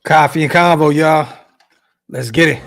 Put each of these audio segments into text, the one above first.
Coffee and Convo, y'all. Let's get it.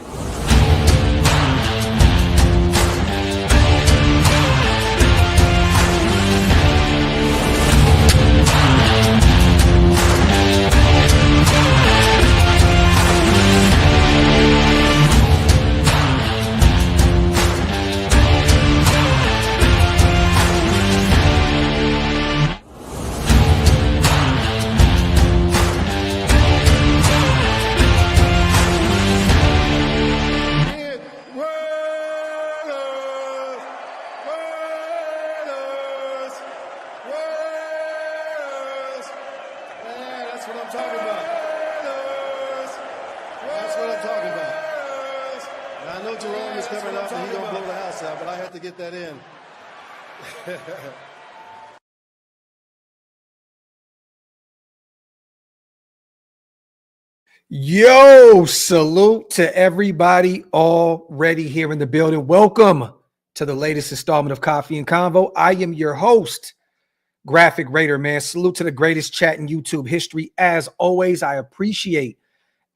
Yo, salute to everybody already here in the building. Welcome to the latest installment of Coffee and Convo. I am your host, Graphk Raider, man. Salute to the greatest chat in YouTube history. As always, I appreciate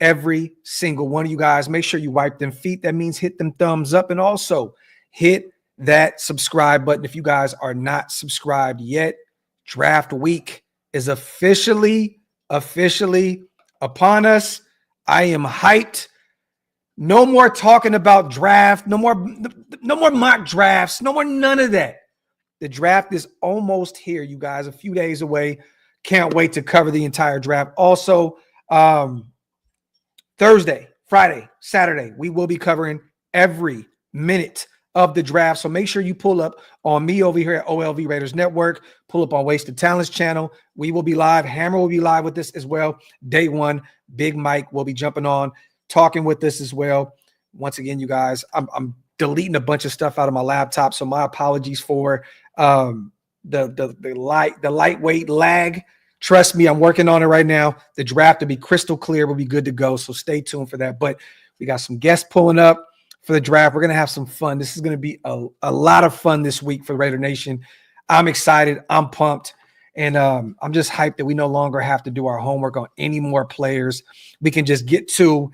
every single one of you guys. Make sure you wipe them feet. That means hit them thumbs up, and also hit that subscribe button if you guys are not subscribed yet. Draft week is officially upon us. I am hyped. No more talking about draft. No more mock drafts. No more none of that. The draft is almost here, you guys. A few days away. Can't wait to cover the entire draft. Also, Thursday, Friday, Saturday, we will be covering every minute of the draft. So make sure you pull up on me over here at OLV Raiders Network. Pull up on Wasted Talents channel. We will be live. Hammer will be live with this as well. Day one, Big Mike will be jumping on, talking with this as well. Once again, you guys, I'm deleting a bunch of stuff out of my laptop, so my apologies for the lightweight lag. Trust me, I'm working on it right now. The draft will be crystal clear. We'll be good to go, so stay tuned for that. But we got some guests pulling up for the draft. We're going to have some fun. This is going to be a lot of fun this week for Raider Nation. I'm excited. I'm pumped. And I'm just hyped that we no longer have to do our homework on any more players. We can just get to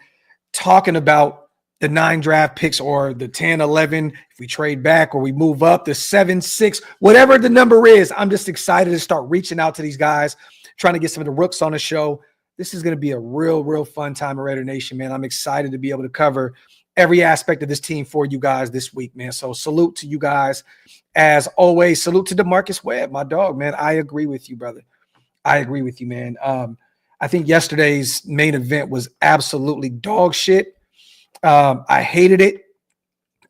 talking about the 9 draft picks or the 10, 11, if we trade back or we move up, the 7, 6, whatever the number is. I'm just excited to start reaching out to these guys, trying to get some of the rooks on the show. This is going to be a real fun time at Raider Nation, man. I'm excited to be able to cover every aspect of this team for you guys this week, man. So salute to you guys. As always, salute to DeMarcus Webb, my dog, man. I agree with you, brother. I agree with you, man. I think yesterday's main event was absolutely dog shit. I hated it.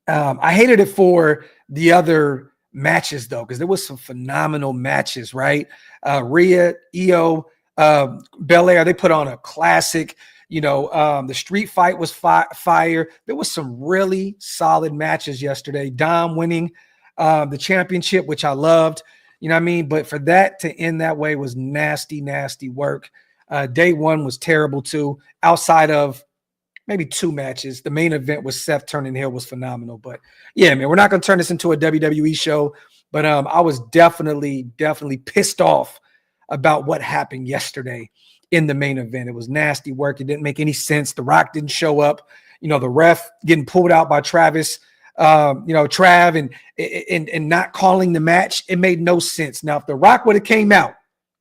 I hated it for the other matches, though, because there was some phenomenal matches, right? Rhea, Io, Belair, they put on a classic. You know, the street fight was fire. There was some really solid matches yesterday. Dom winning the championship, which I loved. You know what I mean? But for that to end that way was nasty work. Day one was terrible, too. Outside of maybe 2 matches, the main event was Seth turning heel was phenomenal. But, yeah, man, we're not going to turn this into a WWE show. But I was definitely pissed off about what happened yesterday in the main event. It was nasty work. It didn't make any sense. The Rock didn't show up. You know, the ref getting pulled out by Travis, Trav, and not calling the match. It made no sense. Now, if the Rock would have came out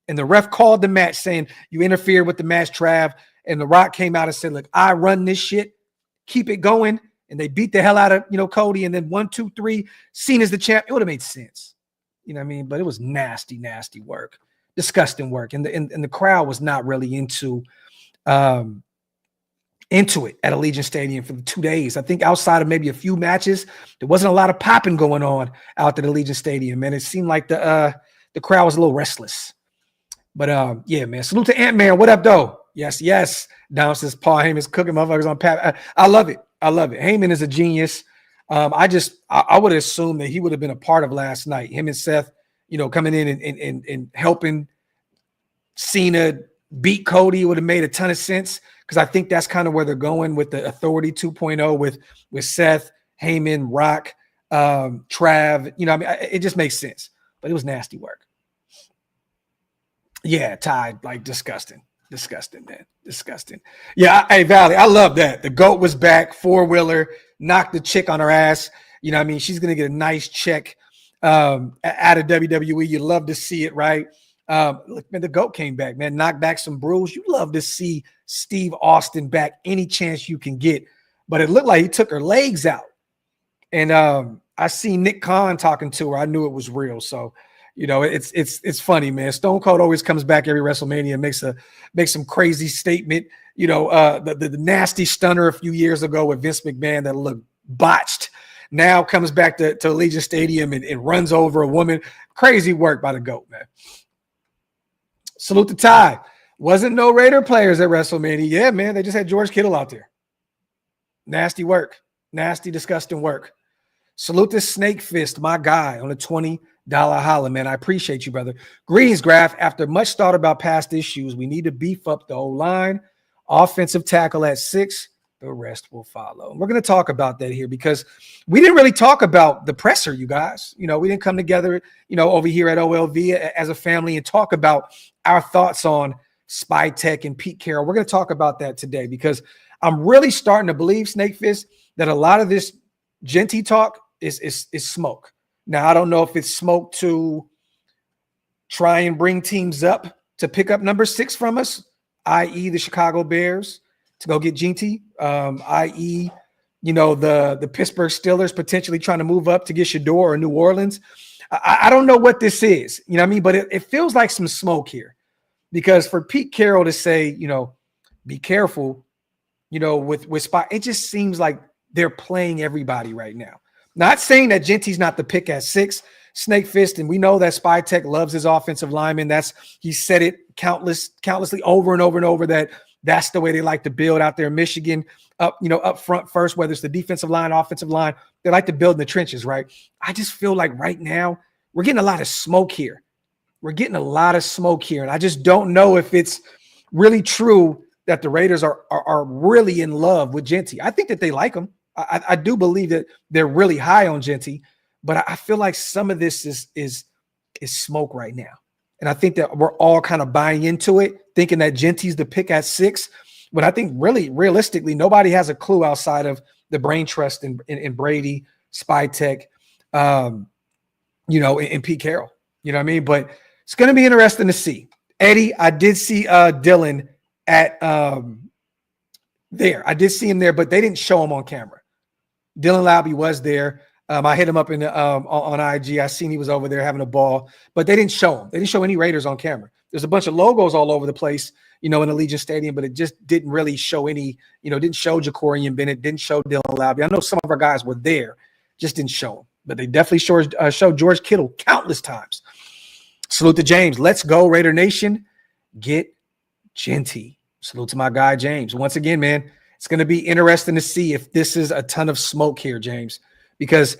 and the ref called the match saying you interfered with the match, Trav, and the Rock came out and said, look, I run this shit, keep it going, and they beat the hell out of, Cody, and then 1, 2, 3, Cena's the champ, it would have made sense. You know what I mean? But it was nasty work. Disgusting work, and the crowd was not really into it at Allegiant Stadium for the 2 days. I think outside of maybe a few matches, there wasn't a lot of popping going on out at Allegiant Stadium, and it seemed like the crowd was a little restless. But yeah, man, salute to Ant-Man. What up, though? Yes. Down says Paul Heyman's cooking motherfuckers on Pat. I love it. Heyman is a genius. I would assume that he would have been a part of last night. Him and Seth, coming in and helping Cena beat Cody would have made a ton of sense, because I think that's kind of where they're going with the Authority 2.0 with Seth, Heyman, Rock, Trav. It just makes sense. But it was nasty work. Yeah, Ty, like disgusting. Disgusting, man. Disgusting. Yeah, hey, Valley, I love that. The GOAT was back, four-wheeler, knocked the chick on her ass. You know what I mean? She's going to get a nice check out of WWE. You love to see it, right? Look, man, the GOAT came back, man, knocked back some brews. You love to see Steve Austin back any chance you can get. But it looked like he took her legs out. And I see Nick Khan talking to her. I knew it was real. So, you know, it's funny, man. Stone Cold always comes back every WrestleMania and makes some crazy statement. You know, the nasty stunner a few years ago with Vince McMahon that looked botched now comes back to Allegiant Stadium and runs over a woman. Crazy work by the GOAT, man. Salute to Ty. Wasn't no Raider players at WrestleMania. Yeah, man. They just had George Kittle out there. Nasty work. Nasty, disgusting work. Salute to Snake Fist, my guy, on a $20 holla, man. I appreciate you, brother. Greetings, Graphk. After much thought about past issues, we need to beef up the O-line, offensive tackle at 6. The rest will follow. And we're going to talk about that here because we didn't really talk about the presser, you guys. You know, we didn't come together, you know, over here at OLV as a family and talk about our thoughts on Spytek and Pete Carroll. We're going to talk about that today because I'm really starting to believe, Snake Fist, that a lot of this Jeanty talk is smoke. Now, I don't know if it's smoke to try and bring teams up to pick up number 6 from us, i.e. the Chicago Bears, to go get Jeanty, i.e., you know, the Pittsburgh Steelers potentially trying to move up to get Shador or New Orleans. I don't know what this is, you know what I mean? But it feels like some smoke here because for Pete Carroll to say, you know, be careful, you know, with Spy, it just seems like they're playing everybody right now. Not saying that Jeanty's not the pick at 6, Snake Fist, and we know that Spytek loves his offensive lineman. He said it countlessly over and over and over that that's the way they like to build out there in Michigan, up front first, whether it's the defensive line, offensive line. They like to build in the trenches, right? I just feel like right now we're getting a lot of smoke here. And I just don't know if it's really true that the Raiders are really in love with Jeanty. I think that they like him. I do believe that they're really high on Jeanty, but I feel like some of this is smoke right now. And I think that we're all kind of buying into it, thinking that Jeanty's the pick at 6. But I think really, realistically, nobody has a clue outside of the brain trust in Brady, Spytek, you know, and Pete Carroll. You know what I mean? But it's going to be interesting to see. Eddie, I did see Dylan at there. I did see him there, but they didn't show him on camera. Dylan Laube was there. I hit him up on IG. I seen he was over there having a ball, but they didn't show him. They didn't show any Raiders on camera. There's a bunch of logos all over the place, you know, in Allegiant Stadium, but it just didn't really show any, you know, didn't show Jacorian Bennett, didn't show Dylan Laube. I know some of our guys were there, just didn't show him, but they definitely showed George Kittle countless times. Salute to James. Let's go, Raider Nation. Get Jeanty. Salute to my guy, James. Once again, man, it's going to be interesting to see if this is a ton of smoke here, James, because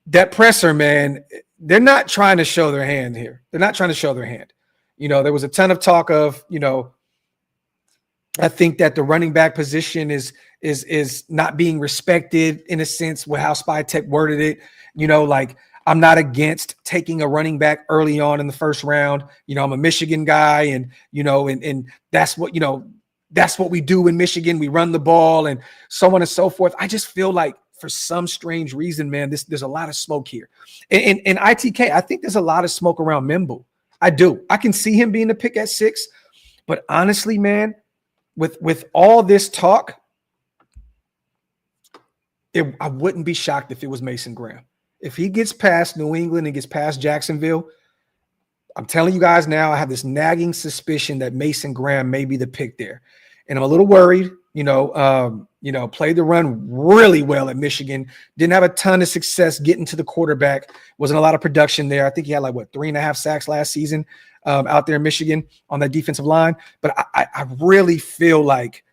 that presser, man, they're not trying to show their hand here. They're not trying to show their hand. You know, there was a ton of talk of, you know, I think that the running back position is not being respected in a sense with how Spytek worded it. You know, like, I'm not against taking a running back early on in the first round. You know, I'm a Michigan guy, and, you know, and that's what, you know, that's what we do in Michigan. We run the ball and so on and so forth. I just feel like for some strange reason, man, there's a lot of smoke here. And ITK, I think there's a lot of smoke around Mimble. I do. I can see him being the pick at 6. But honestly, man, with all this talk, I wouldn't be shocked if it was Mason Graham. If he gets past New England and gets past Jacksonville, I'm telling you guys now, I have this nagging suspicion that Mason Graham may be the pick there. And I'm a little worried, played the run really well at Michigan. Didn't have a ton of success getting to the quarterback. Wasn't a lot of production there. I think he had 3.5 sacks last season out there in Michigan on that defensive line. But I really feel like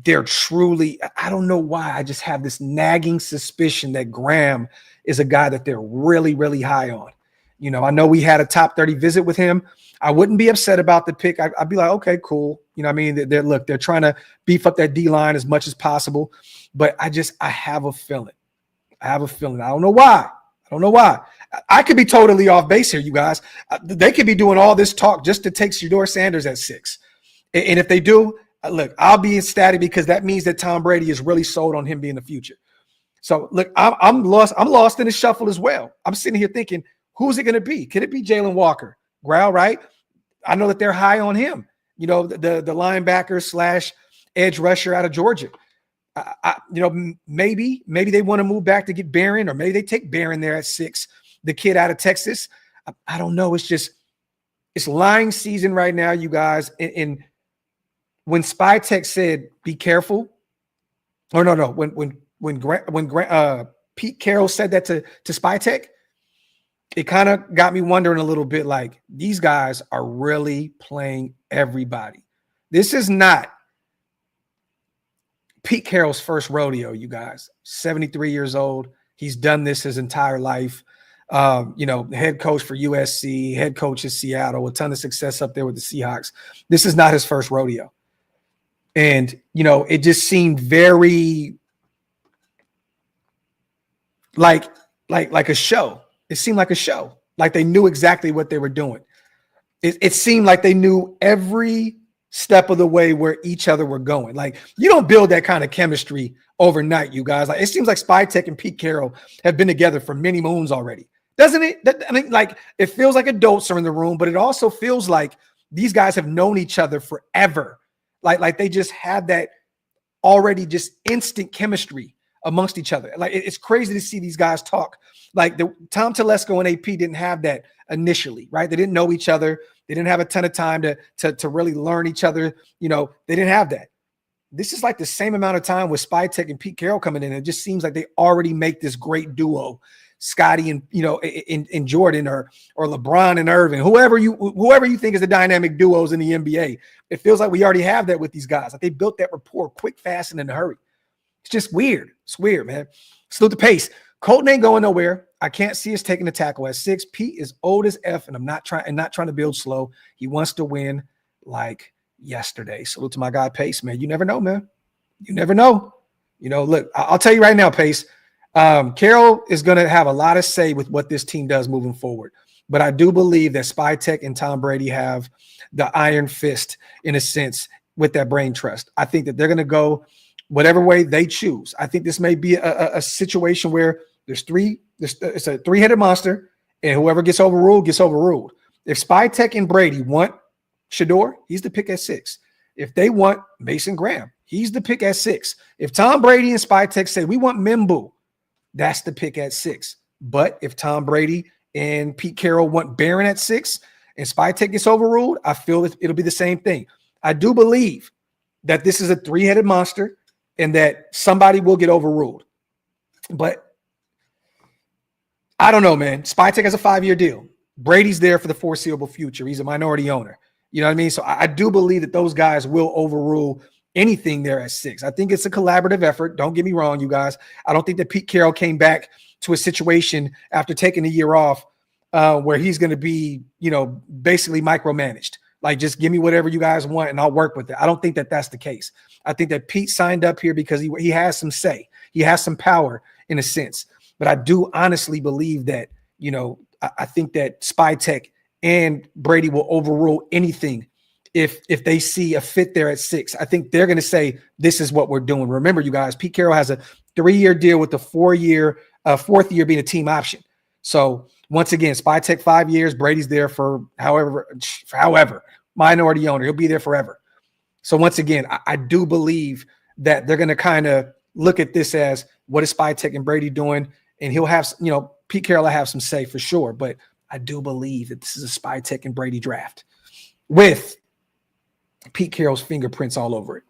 they're truly, I don't know why, I just have this nagging suspicion that Graham is a guy that they're really, really high on. You know, I know we had a top 30 visit with him. I wouldn't be upset about the pick. I'd be like, okay, cool. You know what I mean? They're trying to beef up that D-line as much as possible. But I have a feeling. I don't know why. I could be totally off base here, you guys. They could be doing all this talk just to take Shedeur Sanders at 6. And if they do, look, I'll be ecstatic because that means that Tom Brady is really sold on him being the future. So look, I'm lost. I'm lost in the shuffle as well. I'm sitting here thinking, who's it going to be? Could it be Jalen Walker? Growl, right? I know that they're high on him. You know, the linebacker / edge rusher out of Georgia. Maybe they want to move back to get Barron, or maybe they take Barron there at 6, the kid out of Texas. I don't know. It's lying season right now, you guys. And when Spytek said, be careful, or no, when Pete Carroll said that to Spytek, it kind of got me wondering a little bit, like, these guys are really playing everybody. This is not Pete Carroll's first rodeo, you guys. 73 years old. He's done this his entire life. Head coach for USC, head coach in Seattle, a ton of success up there with the Seahawks. This is not his first rodeo. And, it just seemed very like a show. It seemed like a show, like they knew exactly what they were doing. It seemed like they knew every step of the way where each other were going. Like, you don't build that kind of chemistry overnight, you guys. Like, it seems like Spytek and Pete Carroll have been together for many moons already, doesn't it? It feels like adults are in the room, but it also feels like these guys have known each other forever. Like they just have that already just instant chemistry amongst each other. Like, it's crazy to see these guys talk. Like, Tom Telesco and AP didn't have that initially, right? They didn't know each other. They didn't have a ton of time to really learn each other. They didn't have that. This is like the same amount of time with Spytek and Pete Carroll coming in. It just seems like they already make this great duo, Scotty and in Jordan, or LeBron and Irving, whoever you think is the dynamic duos in the NBA. It feels like we already have that with these guys. Like, they built that rapport quick, fast, and in a hurry. It's just weird. It's weird, man. Salute the pace. Kolton ain't going nowhere. I can't see us taking the tackle at 6. Pete is old as F, and I'm not trying to build slow. He wants to win like yesterday. Salute to my guy Pace, man. You never know, man. You never know. Look, I'll tell you right now, Pace. Carroll is going to have a lot of say with what this team does moving forward. But I do believe that Spytek and Tom Brady have the iron fist, in a sense, with that brain trust. I think that they're going to go whatever way they choose. I think this may be a situation where it's a 3-headed monster, and whoever gets overruled gets overruled. If Spytek and Brady want Shedeur, he's the pick at 6. If they want Mason Graham, he's the pick at 6. If Tom Brady and Spytek say we want Mimbu, that's the pick at 6. But if Tom Brady and Pete Carroll want Barron at 6 and Spytek gets overruled, I feel it'll be the same thing. I do believe that this is a 3-headed monster and that somebody will get overruled. But I don't know, man. Spytek has a 5-year deal. Brady's there for the foreseeable future. He's a minority owner. You know what I mean? So I do believe that those guys will overrule anything there at 6. I think it's a collaborative effort. Don't get me wrong, you guys. I don't think that Pete Carroll came back to a situation after taking a year off where he's going to be, basically micromanaged. Like, just give me whatever you guys want and I'll work with it. I don't think that that's the case. I think that Pete signed up here because he has some say. He has some power in a sense. But I do honestly believe that, I think that Spytek and Brady will overrule anything if they see a fit there at 6. I think they're going to say, this is what we're doing. Remember, you guys, Pete Carroll has a 3-year deal with the 4-year, 4th year being a team option. So once again, Spytek 5 years, Brady's there for however, minority owner. He'll be there forever. So once again, I do believe that they're going to kind of look at this as, what is Spytek and Brady doing? And he'll have, Pete Carroll will have some say for sure. But I do believe that this is a Spytek and Brady draft with Pete Carroll's fingerprints all over it.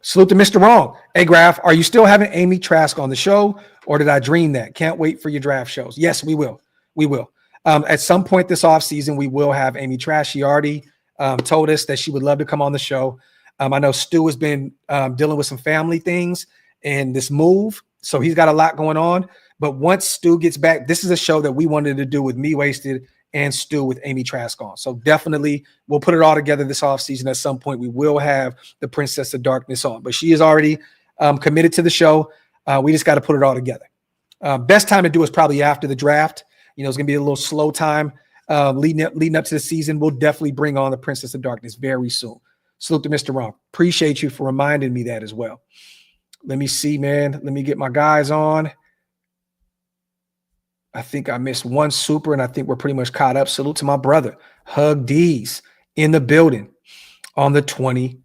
Salute to Mr. Wrong. Hey, Graphk, are you still having Amy Trask on the show, or did I dream that? Can't wait for your draft shows. Yes, we will. We will. At some point this offseason, we will have Amy Trask. She already told us that she would love to come on the show. I know Stu has been dealing with some family things and this move, so he's got a lot going on. But once Stu gets back, this is a show that we wanted to do with Me Wasted and Stu with Amy Trask on. So definitely we'll put it all together this offseason. At some point, we will have the Princess of Darkness on. But she is already committed to the show. We just got to put it all together. Best time to do is probably after the draft. It's going to be a little slow time leading up to the season. We'll definitely bring on the Princess of Darkness very soon. Salute to Mr. Ron. Appreciate you for reminding me that as well. Let me see, man. Let me get my guys on. I think I missed one super, and I think we're pretty much caught up. Salute to my brother, Hug D's, in the building on the $20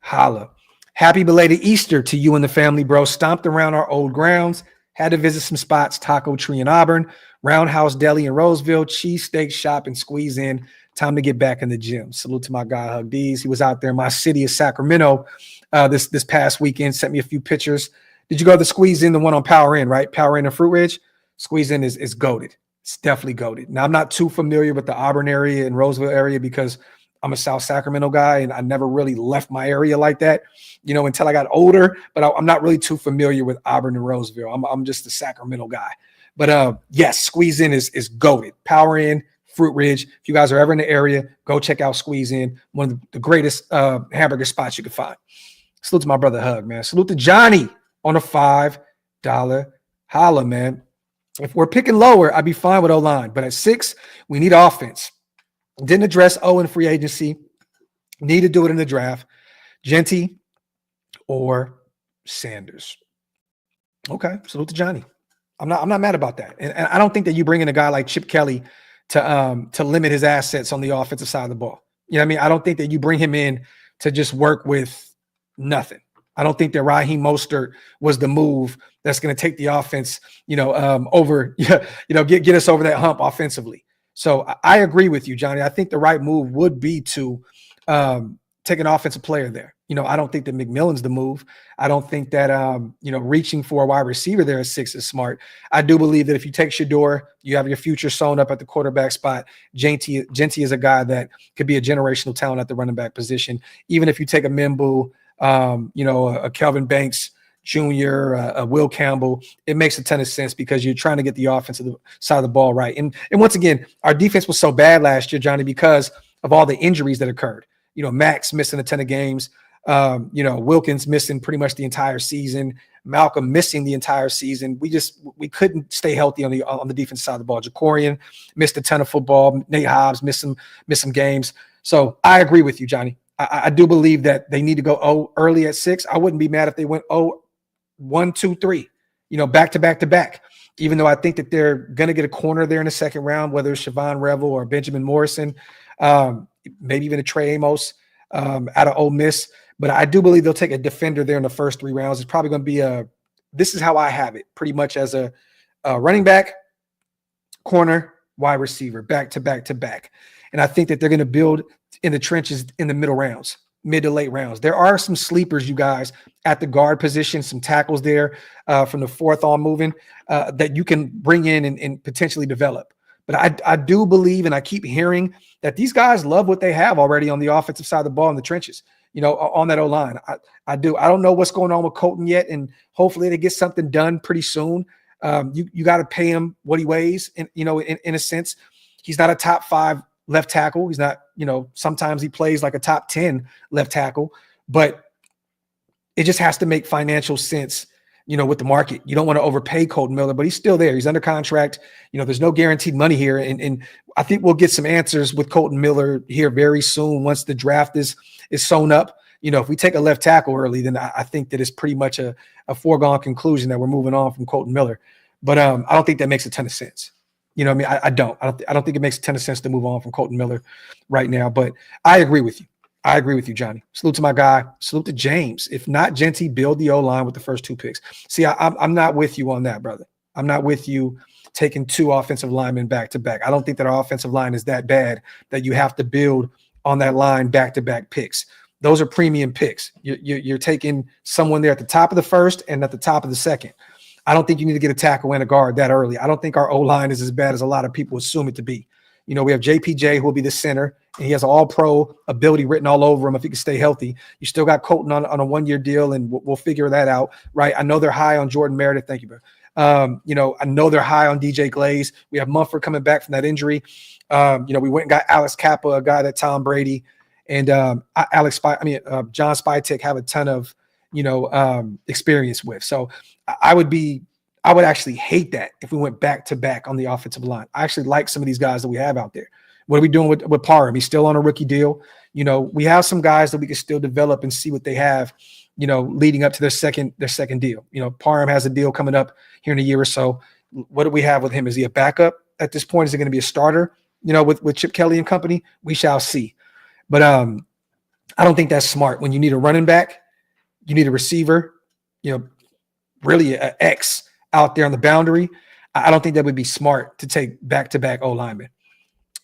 holla. Happy belated Easter to you and the family, bro. Stomped around our old grounds. Had to visit some spots, Taco Tree in Auburn, Roundhouse Deli in Roseville, cheesesteak shop, and squeeze in. Time to get back in the gym. Salute to my guy, Hug D's. He was out there in my city of Sacramento this past weekend. Sent me a few pictures. Did you go to the squeeze in, the one on Power Inn, right? Power Inn and Fruit Ridge? Squeeze in is goated. It's definitely goated. Now, I'm not too familiar with the Auburn area and Roseville area because I'm a South Sacramento guy and I never really left my area like that, until I got older. But I'm not really too familiar with Auburn and Roseville. I'm just a Sacramento guy. But yes, Squeeze In is goated. Power Inn, Fruit Ridge. If you guys are ever in the area, go check out Squeeze In. One of the greatest hamburger spots you can find. Salute to my brother Hug, man. Salute to Johnny on a $5 holla, man. If we're picking lower, I'd be fine with O-line. But at 6, we need offense. Didn't address O in free agency. Need to do it in the draft. Jeanty or Sanders. Okay, salute to Johnny. I'm not mad about that. And I don't think that you bring in a guy like Chip Kelly to limit his assets on the offensive side of the ball. You know what I mean? I don't think that you bring him in to just work with nothing. I don't think that Raheem Mostert was the move that's going to take the offense, over, get us over that hump offensively. So I agree with you, Johnny. I think the right move would be to take an offensive player there. I don't think that McMillan's the move. I don't think that, reaching for a wide receiver there at 6 is smart. I do believe that if you take Shador, you have your future sewn up at the quarterback spot. Jeanty is a guy that could be a generational talent at the running back position. Even if you take a Mimbu, a Kelvin Banks Jr., a Will Campbell, it makes a ton of sense because you're trying to get the offensive side of the ball right. And once again, our defense was so bad last year, Johnny, because of all the injuries that occurred. Max missing a ton of games. Wilkins missing pretty much the entire season. Malcolm missing the entire season. We couldn't stay healthy on the defensive side of the ball. Jacorian missed a ton of football. Nate Hobbs missed some games. So I agree with you, Johnny. I do believe that they need to go early at 6. I wouldn't be mad if they went 1, 2, 3, back to back to back. Even though I think that they're going to get a corner there in the second round, whether it's Siobhan Revel or Benjamin Morrison, maybe even a Trey Amos out of Ole Miss. But I do believe they'll take a defender there in the first 3 rounds. It's probably going to be this is how I have it, pretty much as a running back, corner, wide receiver, back to back to back. And I think that they're going to build in the trenches in the middle rounds, mid to late rounds. There are some sleepers, you guys, at the guard position, some tackles there from the 4th on moving that you can bring in and potentially develop. But I do believe, and I keep hearing that these guys love what they have already on the offensive side of the ball in the trenches, on that O-line. I do. I don't know what's going on with Kolton yet, and hopefully they get something done pretty soon. You got to pay him what he weighs, in a sense. He's not a top 5 left tackle. He's not, sometimes he plays like a top 10 left tackle, but it just has to make financial sense, with the market. You don't want to overpay Kolton Miller, but he's still there. He's under contract. There's no guaranteed money here. And I think we'll get some answers with Kolton Miller here very soon once the draft is sewn up. If we take a left tackle early, then I think that it's pretty much a foregone conclusion that we're moving on from Kolton Miller. But I don't think that makes a ton of sense. I don't think it makes a ton of sense to move on from Kolton Miller right now, but I agree with you. I agree with you, Johnny. Salute to my guy. Salute to James. If not Jeanty, build the O-line with the first 2 picks. See, I'm not with you on that, brother. I'm not with you taking 2 offensive linemen back to back. I don't think that our offensive line is that bad that you have to build on that line back-to-back picks. Those are premium picks. You're taking someone there at the top of the first and at the top of the second. I don't think you need to get a tackle and a guard that early. I don't think our O-line is as bad as a lot of people assume it to be. We have JPJ who will be the center, and he has all-pro ability written all over him if he can stay healthy. You still got Kolton on a 1-year deal, and we'll figure that out, right? I know they're high on Jordan Meredith. Thank you, bro. I know they're high on DJ Glaze. We have Mumford coming back from that injury. We went and got Alex Kappa, a guy that Tom Brady and John Spytek have a ton of, experience with. So I would be I would actually hate that if we went back to back on the offensive line. I actually like some of these guys that we have out there. What are we doing with Parham? He's still on a rookie deal. We have some guys that we can still develop and see what they have, leading up to their second deal. Parham has a deal coming up here in a year or so. What do we have with him? Is he a backup at this point? Is he going to be a starter, with Chip Kelly and company? We shall see. But I don't think that's smart. When you need a running back, you need a receiver, really an X out there on the boundary. I don't think that would be smart to take back-to-back O-linemen.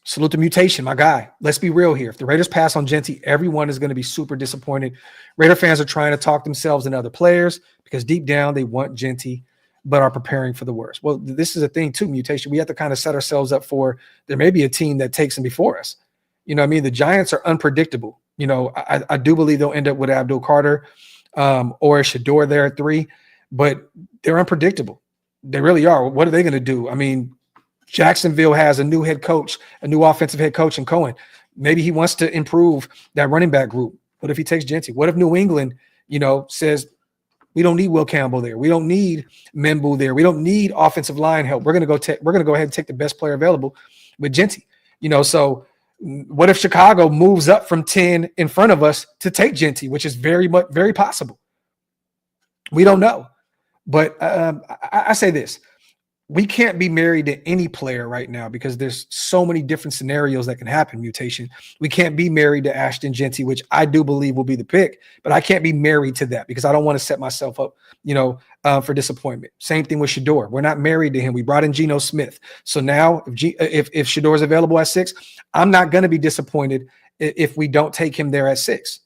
Salute to Mutation, my guy. Let's be real here. If the Raiders pass on Jeanty, everyone is going to be super disappointed. Raider fans are trying to talk themselves into other players because deep down they want Jeanty, but are preparing for the worst. Well, this is a thing too, Mutation. We have to kind of set ourselves up for there may be a team that takes him before us. The Giants are unpredictable. I do believe they'll end up with Abdul Carter or Shador there at 3, but they're unpredictable. They really are. What are they going to do? Jacksonville has a new head coach, a new offensive head coach in Cohen. Maybe he wants to improve that running back group. What if he takes Jeanty? What if New England, says we don't need Will Campbell there. We don't need Membu there. We don't need offensive line help. We're going to go ahead and take the best player available with Jeanty. So what if Chicago moves up from 10 in front of us to take Jeanty, which is very possible. We don't know. But I say this. We can't be married to any player right now because there's so many different scenarios that can happen, Mutation. We can't be married to Ashton Jeanty, which I do believe will be the pick, but I can't be married to that because I don't want to set myself up, for disappointment. Same thing with Shador. We're not married to him. We brought in Geno Smith. So now if Shador is available at 6, I'm not going to be disappointed if we don't take him there at 6.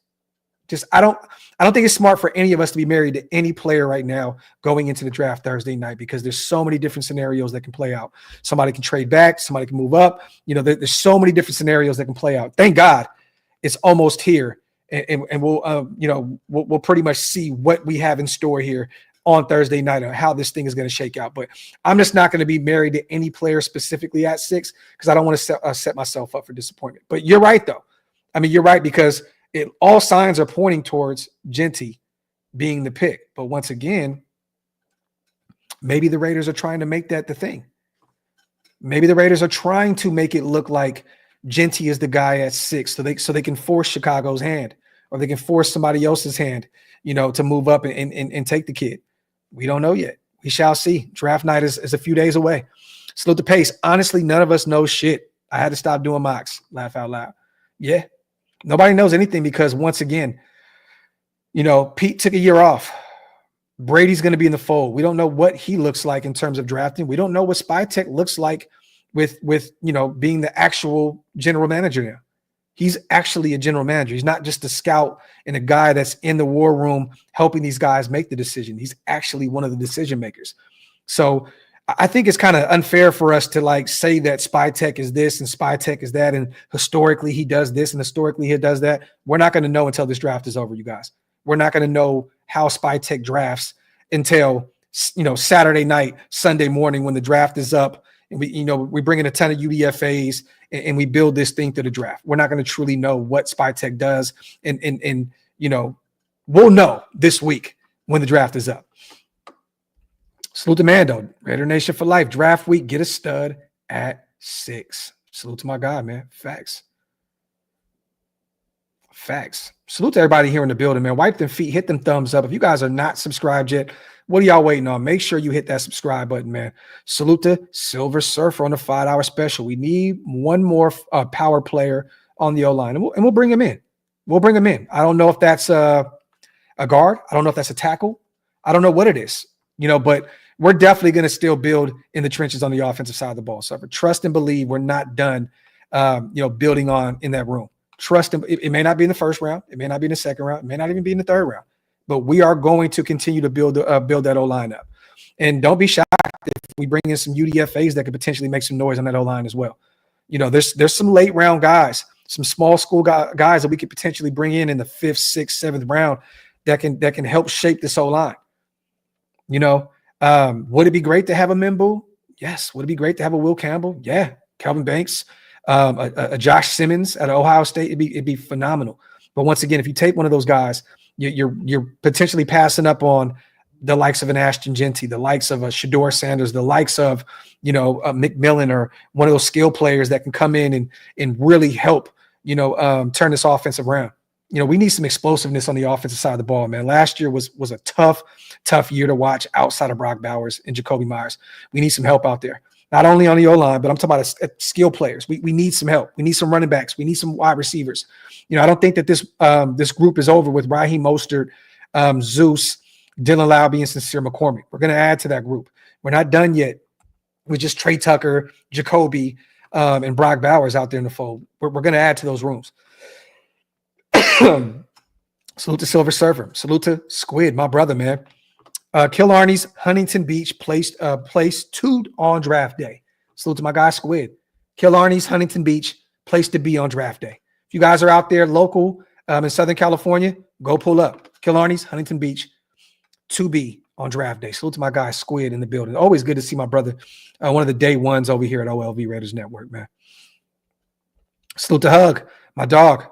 I don't think it's smart for any of us to be married to any player right now going into the draft Thursday night because there's so many different scenarios that can play out. Somebody can trade back, somebody can move up. There's so many different scenarios that can play out. Thank God it's almost here, and we'll pretty much see what we have in store here on Thursday night and how this thing is going to shake out. But I'm just not going to be married to any player specifically at 6 because I don't want to set myself up for disappointment. But you're right, though. You're right because all signs are pointing towards Jeanty being the pick. But once again, maybe the Raiders are trying to make that the thing. Maybe the Raiders are trying to make it look like Jeanty is the guy at 6 so they can force Chicago's hand or they can force somebody else's hand, to move up and take the kid. We don't know yet. We shall see. Draft night is a few days away. Salute the pace. Honestly, none of us know shit. I had to stop doing mocks. Laugh out loud. Yeah. Nobody knows anything because once again, Pete took a year off. Brady's going to be in the fold. We don't know what he looks like in terms of drafting. We don't know what Spytek looks like with being the actual general manager now. He's actually a general manager. He's not just a scout and a guy that's in the war room helping these guys make the decision. He's actually one of the decision makers. So I think it's kind of unfair for us to say that Spytek is this and Spytek is that, and historically he does this and historically he does that. We're not going to know until this draft is over, you guys. We're not going to know how Spytek drafts until Saturday night, Sunday morning when the draft is up, and we bring in a ton of UDFAs and we build this thing to the draft. We're not going to truly know what Spytek does, and we'll know this week when the draft is up. Salute to Mando, Raider Nation for life. Draft week, get a stud at 6. Salute to my guy, man. Facts. Salute to everybody here in the building, man. Wipe them feet, hit them thumbs up. If you guys are not subscribed yet, what are y'all waiting on? Make sure you hit that subscribe button, man. Salute to Silver Surfer on the 5-hour special. We need one more power player on the O-line, and we'll bring him in. I don't know if that's a guard. I don't know if that's a tackle. I don't know what it is, but we're definitely going to still build in the trenches on the offensive side of the ball. So trust and believe we're not done, building on in that room. Trust him. It may not be in the first round. It may not be in the second round. It may not even be in the third round. But we are going to continue to build that O-line up. And don't be shocked if we bring in some UDFAs that could potentially make some noise on that O-line as well. There's some late round guys, some small school guys that we could potentially bring in the 5th, 6th, 7th round that can help shape this O-line. Would it be great to have a Membu? Yes. Would it be great to have a Will Campbell? Yeah. Calvin Banks, a Josh Simmons at Ohio State, it'd be phenomenal. But once again, if you take one of those guys, you're potentially passing up on the likes of an Ashton Jeanty, the likes of a Shador Sanders, the likes of, McMillan, or one of those skill players that can come in and really help, turn this offense around. We need some explosiveness on the offensive side of the ball, man. Last year was a tough year to watch outside of Brock Bowers and Jacoby Myers. We need some help out there. Not only on the O-line, but I'm talking about skill players. We need some help. We need some running backs. We need some wide receivers. I don't think that this group is over with Raheem Mostert, Zeus, Dylan Lowby, and Sincere McCormick. We're going to add to that group. We're not done yet with just Trey Tucker, Jacoby, and Brock Bowers out there in the fold. We're going to add to those rooms. Salute to Silver Surfer. Salute to Squid, my brother, man. Killarney's Huntington Beach placed 2 on draft day. Salute to my guy Squid. Killarney's Huntington Beach, place to be on draft day. If you guys are out there local in Southern California, go pull up. Killarney's Huntington Beach, 2B on draft day. Salute to my guy Squid in the building. Always good to see my brother, one of the day ones over here at OLV Raiders Network, man. Salute to Hug, my dog.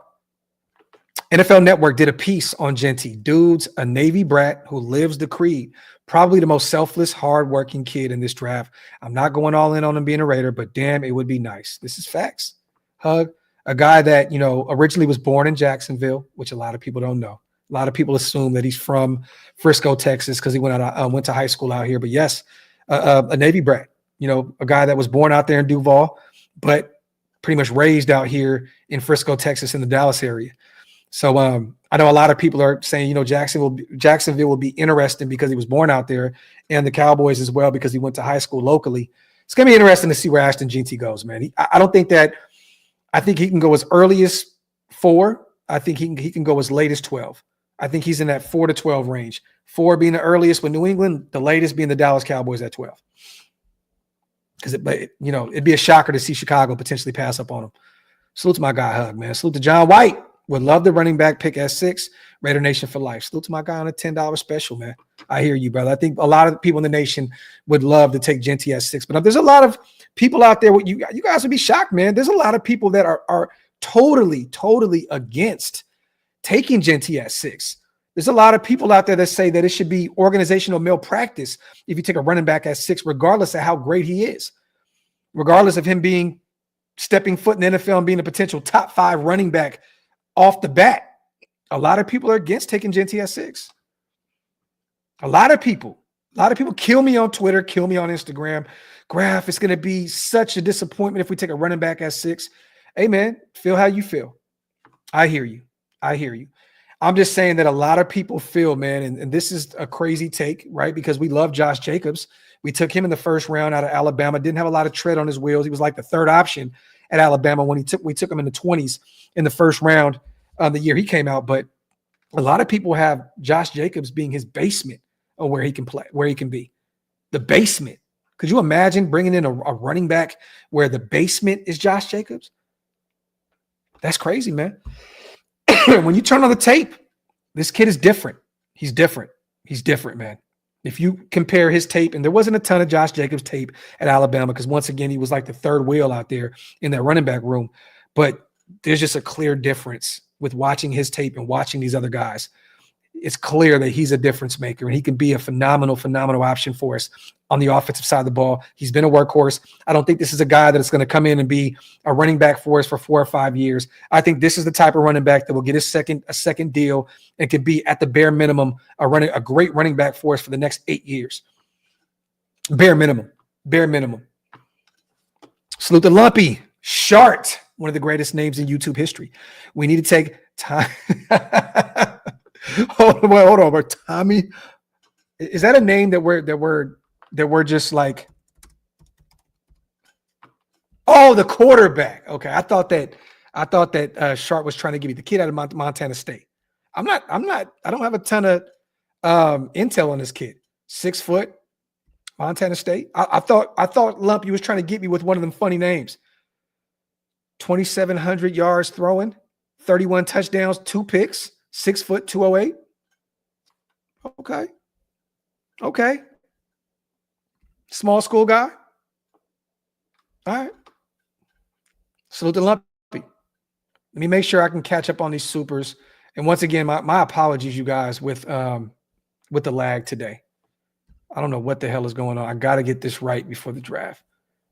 NFL Network did a piece on Jeanty. Dude's a Navy brat who lives the creed. Probably the most selfless, hardworking kid in this draft. I'm not going all in on him being a Raider, but damn, it would be nice. This is facts. Hug, a guy that, originally was born in Jacksonville, which a lot of people don't know. A lot of people assume that he's from Frisco, Texas, because he went to high school out here. But yes, a Navy brat, a guy that was born out there in Duval, but pretty much raised out here in Frisco, Texas, in the Dallas area. So I know a lot of people are saying, Jacksonville will be interesting because he was born out there, and the Cowboys as well because he went to high school locally. It's going to be interesting to see where Ashton Jeanty goes, man. I think he can go as early as 4. I think he can go as late as 12. I think he's in that 4 to 12 range. 4 being the earliest with New England, the latest being the Dallas Cowboys at 12. Because it'd be a shocker to see Chicago potentially pass up on him. Salute to my guy Hug, man. Salute to John White. Would love the running back pick at 6. Raider Nation for life. Salute to my guy on a $10 special, man. I hear you, brother. I think a lot of people in the nation would love to take Jeanty at 6. But there's a lot of people out there. You guys would be shocked, man. There's a lot of people that are totally against taking Jeanty at 6. There's a lot of people out there that say that it should be organizational malpractice if you take a running back at 6, regardless of how great he is, regardless of him being stepping foot in the NFL and being a potential top 5 running back off the bat. A lot of people are against taking Jeanty at 6. A lot of people kill me on Twitter, kill me on Instagram. Graphk, it's going to be such a disappointment if we take a running back at 6. Hey, man, feel how you feel. I hear you. I'm just saying that a lot of people feel, man, and this is a crazy take, right? Because we love Josh Jacobs. We took him in the first round out of Alabama. Didn't have a lot of tread on his wheels. He was like the 3rd option at Alabama when we took him in the 20s in the first round the year he came out. But a lot of people have Josh Jacobs being his basement of where he can play, where he can be. The basement. Could you imagine bringing in a running back where the basement is Josh Jacobs? That's crazy, man. When you turn on the tape, this kid is different. He's different, man. If you compare his tape, and there wasn't a ton of Josh Jacobs tape at Alabama because, once again, he was like the 3rd wheel out there in that running back room. But there's just a clear difference with watching his tape and watching these other guys. It's clear that he's a difference maker, and he can be a phenomenal option for us on the offensive side of the ball. He's been a workhorse. I don't think this is a guy that's going to come in and be a running back for us for 4 or 5 years. I think this is the type of running back that will get a second deal and can be, at the bare minimum, a great running back for us for the next 8 years. Bare minimum. Salute to Lumpy Shart, one of the greatest names in YouTube history. We need to take time. Hold on, but Tommy, is that a name that we're just like? Oh, the quarterback. Okay, I thought that Sharp was trying to give me the kid out of Montana State. I don't have a ton of intel on this kid. 6 foot, Montana State. I thought Lump, you was trying to get me with one of them funny names. 2,700 yards throwing, 31 touchdowns, 2 picks. 6 foot, 208. Okay. Small school guy. All right. Salute to Lumpy. Let me make sure I can catch up on these supers. And once again, my apologies, you guys, with the lag today. I don't know what the hell is going on. I got to get this right before the draft.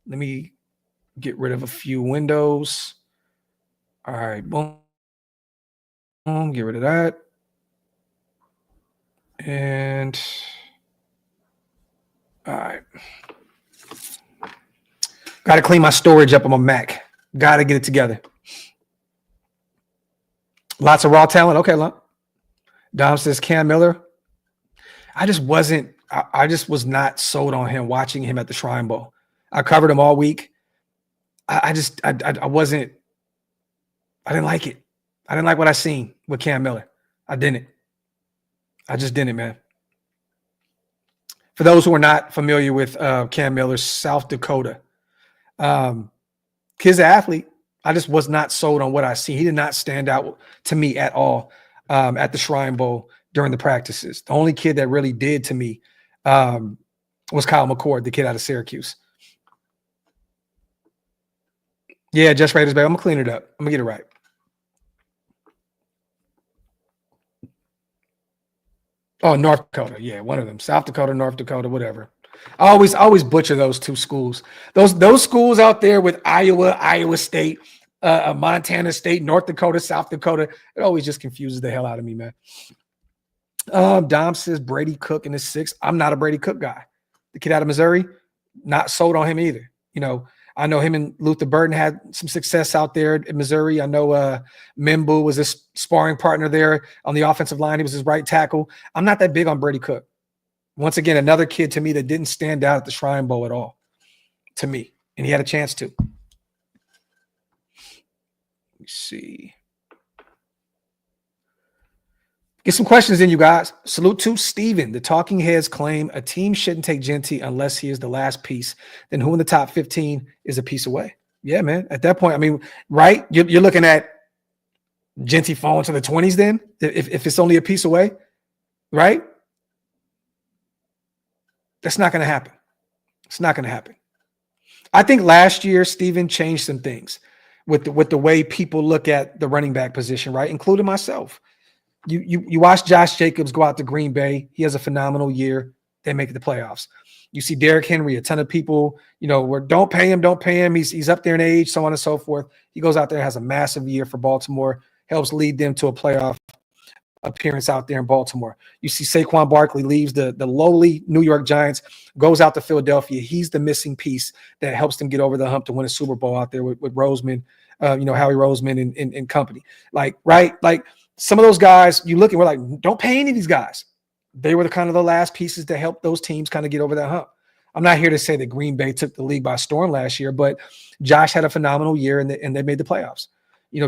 Let me get rid of a few windows. All right, boom. Get rid of that. And all right. Got to clean my storage up on my Mac. Got to get it together. Lots of raw talent. Okay, Dom says Cam Miller. I just was not sold on him watching him at the Shrine Bowl. I covered him all week. I didn't like it. I didn't like what I seen with Cam Miller. I just didn't, man. For those who are not familiar with Cam Miller, South Dakota. Kid's an athlete. I just was not sold on what I see. He did not stand out to me at all at the Shrine Bowl during the practices. The only kid that really did to me was Kyle McCord, the kid out of Syracuse. Yeah, Just Raiders, baby. I'm going to clean it up. I'm going to get it right. Oh, North Dakota. Yeah, one of them. South Dakota, North Dakota, whatever. I always butcher those two schools. Those schools out there with Iowa State, Montana State, North Dakota, South Dakota. It always just confuses the hell out of me, man. Dom says Brady Cook in the 6th. I'm not a Brady Cook guy. The kid out of Missouri, not sold on him either. You know, I know him and Luther Burden had some success out there in Missouri. I know Membu was his sparring partner there on the offensive line. He was his right tackle. I'm not that big on Brady Cook. Once again, another kid to me that didn't stand out at the Shrine Bowl at all, to me, and he had a chance to. Let me see. Get some questions in, you guys. Salute to Steven. The Talking Heads claim a team shouldn't take Jeanty unless he is the last piece. Then who in the top 15 is a piece away? Yeah, man. At that point, I mean, right? You're looking at Jeanty falling to the 20s then, if it's only a piece away, right? That's not going to happen. It's not going to happen. I think last year, Steven changed some things with the way people look at the running back position, right? Including myself. You watch Josh Jacobs go out to Green Bay. He has a phenomenal year. They make the playoffs. You see Derrick Henry, a ton of people, don't pay him. He's up there in age, so on and so forth. He goes out there and has a massive year for Baltimore, helps lead them to a playoff appearance out there in Baltimore. You see Saquon Barkley leaves the lowly New York Giants, goes out to Philadelphia. He's the missing piece that helps them get over the hump to win a Super Bowl out there with Roseman, Howie Roseman and company. Like, right? Like some of those guys, you look and we're like, don't pay any of these guys. They were the last pieces to help those teams kind of get over that hump. I'm not here to say that Green Bay took the league by storm last year, but Josh had a phenomenal year and they made the playoffs.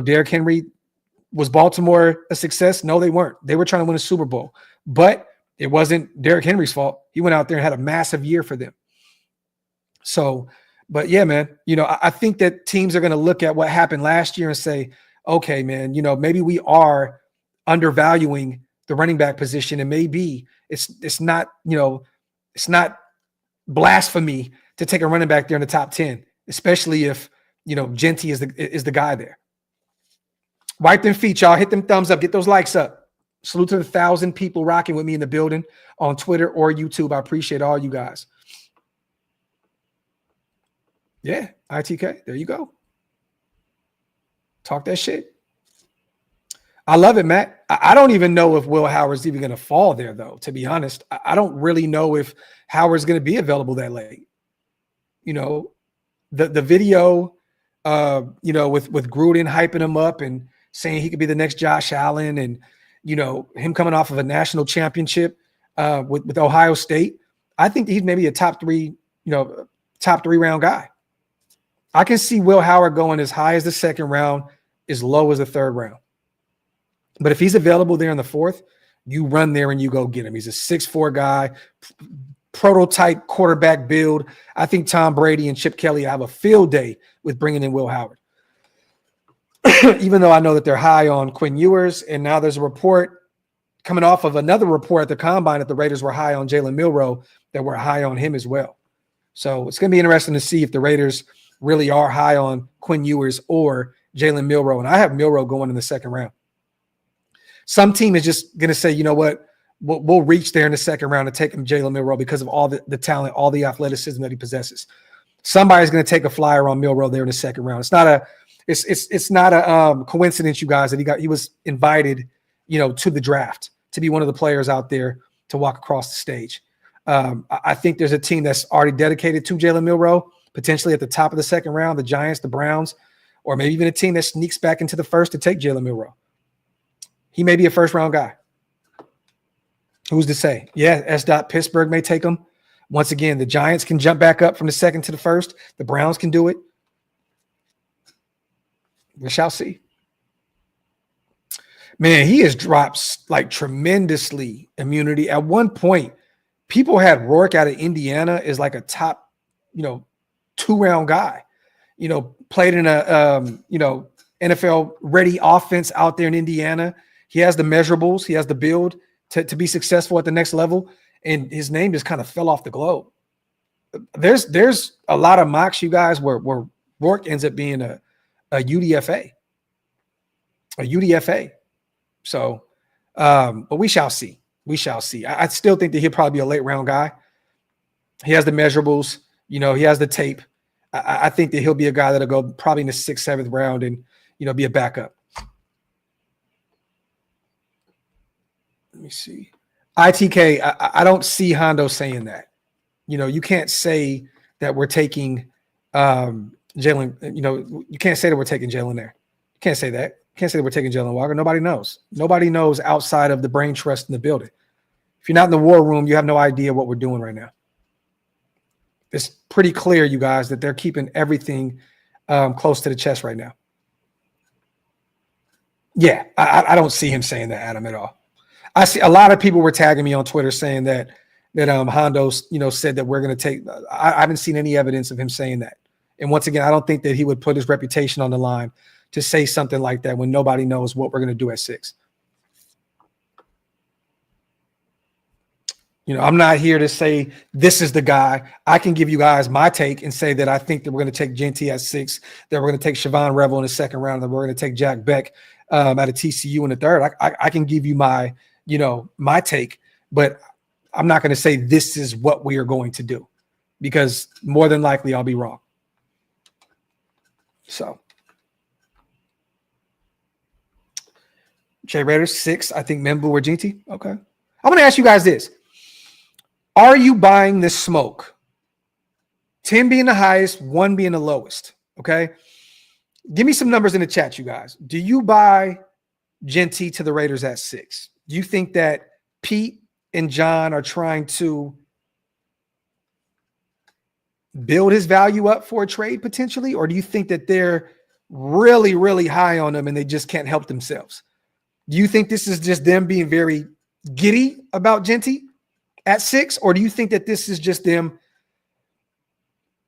Derrick Henry, was Baltimore a success? No, they weren't. They were trying to win a Super Bowl, but it wasn't Derrick Henry's fault. He went out there and had a massive year for them. So, but yeah, man, I think that teams are going to look at what happened last year and say, okay, man, maybe we are undervaluing the running back position, and maybe it's not blasphemy to take a running back there in the top 10, especially if Jeanty is the guy there. Wipe them feet, y'all. Hit them thumbs up. Get those likes up. Salute to the 1,000 people rocking with me in the building on Twitter or YouTube. I appreciate all you guys. Yeah, ITK. There you go. Talk that shit. I love it, Matt. I don't even know if Will Howard's even going to fall there, though, to be honest. I don't really know if Howard's going to be available that late. The video, with Gruden hyping him up and saying he could be the next Josh Allen and, him coming off of a national championship with Ohio State. I think he's maybe a top three round guy. I can see Will Howard going as high as the 2nd round, as low as the 3rd round. But if he's available there in the 4th, you run there and you go get him. He's a 6'4" guy, prototype quarterback build. I think Tom Brady and Chip Kelly have a field day with bringing in Will Howard. Even though I know that they're high on Quinn Ewers, and now there's a report coming off of another report at the Combine that the Raiders were high on Jalen Milroe, that were high on him as well. So it's going to be interesting to see if the Raiders really are high on Quinn Ewers or Jalen Milroe. And I have Milroe going in the 2nd round. Some team is just going to say, you know what, we'll reach there in the second round and take him Jalen Milroe because of all the talent, all the athleticism that he possesses. Somebody's going to take a flyer on Milroe there in the second round. It's not a coincidence, you guys, that he was invited, to the draft to be one of the players out there to walk across the stage. I think there's a team that's already dedicated to Jalen Milroe, potentially at the top of the second round, the Giants, the Browns, or maybe even a team that sneaks back into the first to take Jalen Milroe. He may be a first-round guy. Who's to say? Yeah, Pittsburgh may take him. Once again, the Giants can jump back up from the second to the first. The Browns can do it. We shall see. Man, he has dropped like tremendously immunity. At one point, people had Rourke out of Indiana as like a top, 2-round guy. Played in a NFL ready offense out there in Indiana. He has the measurables. He has the build to be successful at the next level. And his name just kind of fell off the globe. There's a lot of mocks, you guys, where Rourke ends up being a UDFA. A UDFA. So, but we shall see. We shall see. I still think that he'll probably be a late round guy. He has the measurables. He has the tape. I think that he'll be a guy that'll go probably in the 6th, 7th round and, be a backup. Let me see. ITK, I don't see Hondo saying that. You can't say that we're taking Jalen. You can't say that we're taking Jalen there. You can't say that. You can't say that we're taking Jalen Walker. Nobody knows. Nobody knows outside of the brain trust in the building. If you're not in the war room, you have no idea what we're doing right now. It's pretty clear, you guys, that they're keeping everything close to the chest right now. Yeah, I don't see him saying that, Adam, at all. I see a lot of people were tagging me on Twitter saying that Hondo, said that we're going to take. I haven't seen any evidence of him saying that. And once again, I don't think that he would put his reputation on the line to say something like that when nobody knows what we're going to do at 6. I'm not here to say this is the guy. I can give you guys my take and say that I think that we're going to take Jeanty at 6, that we're going to take Siobhan Revel in the second round, and that we're going to take Jack Beck out of TCU in the third. I can give you my take, but I'm not going to say this is what we are going to do because more than likely I'll be wrong. So Jay Raiders 6, I think Membu or Jeanty. Okay. I'm going to ask you guys this. Are you buying this smoke? 10 being the highest, 1 being the lowest. Okay. Give me some numbers in the chat, you guys. Do you buy Jeanty to the Raiders at 6? Do you think that Pete and John are trying to build his value up for a trade potentially? Or do you think that they're really, really high on him and they just can't help themselves? Do you think this is just them being very giddy about Jeanty at 6? Or do you think that this is just them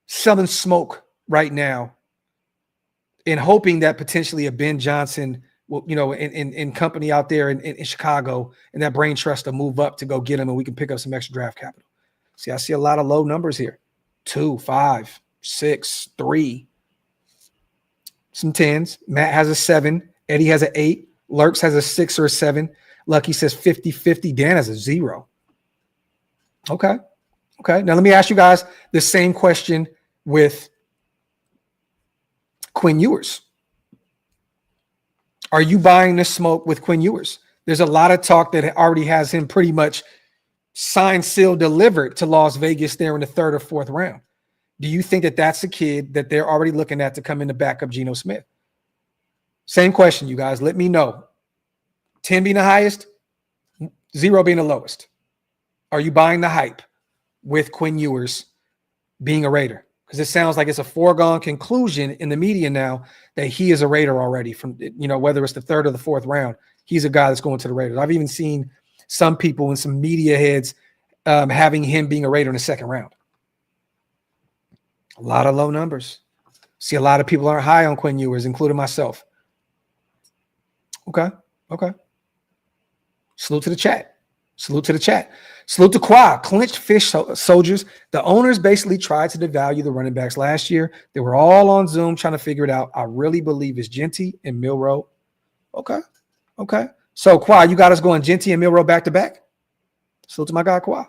selling smoke right now and hoping that potentially a Ben Johnson in company out there in Chicago and that brain trust to move up to go get him and we can pick up some extra draft capital? See, I see a lot of low numbers here. 2, 5, 6, 3. Some 10s. Matt has a 7. Eddie has an 8. Lurks has a 6 or a 7. Lucky says 50-50. Dan has a 0. Okay. Now let me ask you guys the same question with Quinn Ewers. Are you buying this smoke with Quinn Ewers? There's a lot of talk that already has him pretty much signed, sealed, delivered to Las Vegas there in the 3rd or 4th round. Do you think that that's a kid that they're already looking at to come in to back up Geno Smith? Same question, you guys. Let me know. 10 being the highest, 0 being the lowest. Are you buying the hype with Quinn Ewers being a Raider? Because it sounds like it's a foregone conclusion in the media now that he is a Raider already from, whether it's the 3rd or the 4th round, he's a guy that's going to the Raiders. I've even seen some people and some media heads having him being a Raider in the 2nd round. A lot of low numbers. See, a lot of people aren't high on Quinn Ewers, including myself. Okay. Salute to the chat. Salute to Quad. Clenched fish soldiers. The owners basically tried to devalue the running backs last year. They were all on Zoom trying to figure it out. I really believe it's Jeanty and Milroe. Okay. So, Quad, you got us going Jeanty and Milroe back to back? Salute to my guy, Kawhi.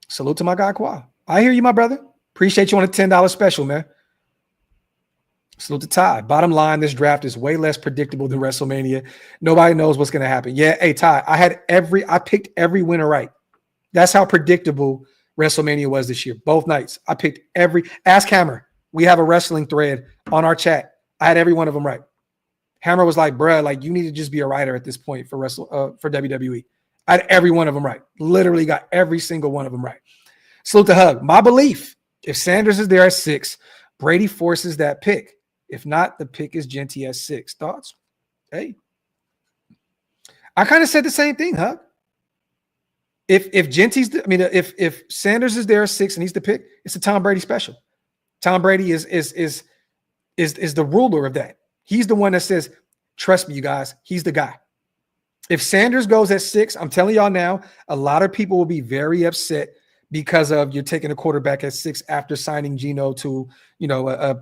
Salute to my guy, Kawhi. I hear you, my brother. Appreciate you on a $10 special, man. Salute to Ty. Bottom line, this draft is way less predictable than WrestleMania. Nobody knows what's going to happen. Yeah, hey, Ty, I picked every winner right. That's how predictable WrestleMania was this year. Both nights. I picked ask Hammer. We have a wrestling thread on our chat. I had every one of them right. Hammer was like, bruh, like you need to just be a writer at this point for WWE. I had every one of them right. Literally got every single one of them right. Salute to Hug. My belief, if Sanders is there at 6, Brady forces that pick. If not, the pick is Jeanty at 6. Thoughts? Hey. I kind of said the same thing, Hug. If Sanders is there at 6 and he's the pick, it's a Tom Brady special. Tom Brady is the ruler of that. He's the one that says, trust me, you guys, he's the guy. If Sanders goes at 6, I'm telling y'all now, a lot of people will be very upset because of you're taking a quarterback at 6 after signing Geno to,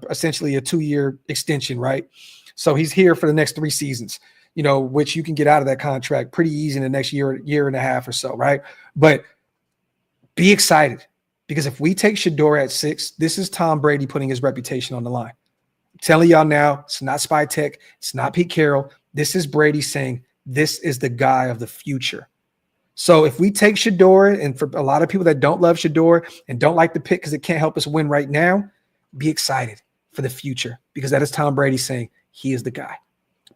essentially a 2-year extension, right? So he's here for the next 3 seasons, which you can get out of that contract pretty easy in the next year and a half or so, right? But be excited because if we take Shedeur at 6, this is Tom Brady putting his reputation on the line. I'm telling y'all now, it's not Spytek, it's not Pete Carroll. This is Brady saying this is the guy of the future. So if we take Shedeur, and for a lot of people that don't love Shedeur and don't like the pick because it can't help us win right now, be excited for the future because that is Tom Brady saying he is the guy.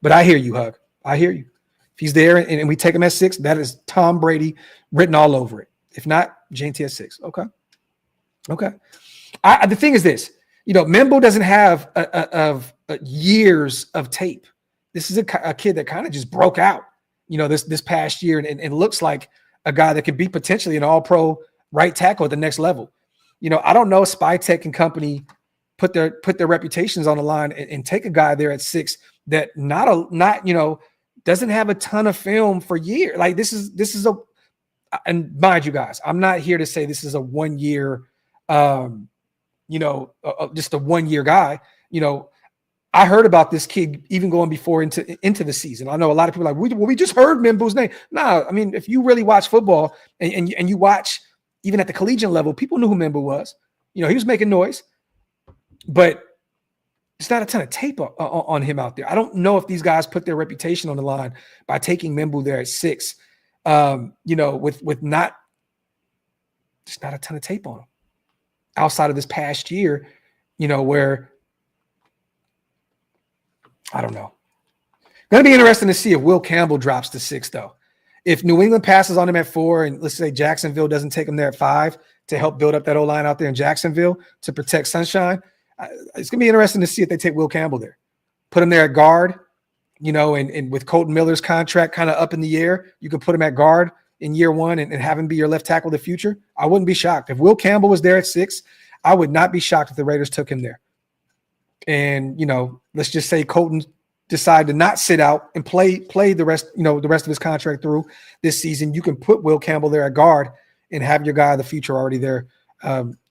But I hear you, Hug. I hear you. If he's there and we take him at 6, that is Tom Brady written all over it. If not, Jeanty at 6. Okay. The thing is this, Membo doesn't have years of tape. This is a kid that kind of just broke out, this past year and looks like a guy that could be potentially an all-pro right tackle at the next level. I don't know if Spytek and company put their reputations on the line and take a guy there at 6 that doesn't have a ton of film for years. Like this is and mind you guys, I'm not here to say this is a 1 year, just a 1 year guy. I heard about this kid even going before into the season. I know a lot of people are like, we just heard Membo's name. Nah, I mean, if you really watch football and you watch even at the collegiate level, people knew who Membo was. He was making noise, but there's not a ton of tape on him out there. I don't know if these guys put their reputation on the line by taking Membo there at 6. With not a ton of tape on him outside of this past year, where I don't know. Going to be interesting to see if Will Campbell drops to 6, though. If New England passes on him at 4, and let's say Jacksonville doesn't take him there at 5 to help build up that O-line out there in Jacksonville to protect Sunshine, it's going to be interesting to see if they take Will Campbell there. Put him there at guard, and with Kolton Miller's contract kind of up in the air, you can put him at guard in year 1 and have him be your left tackle of the future. I wouldn't be shocked. If Will Campbell was there at 6, I would not be shocked if the Raiders took him there. And, let's just say Kolton decided to not sit out and play the rest of his contract through this season. You can put Will Campbell there at guard and have your guy of the future already there,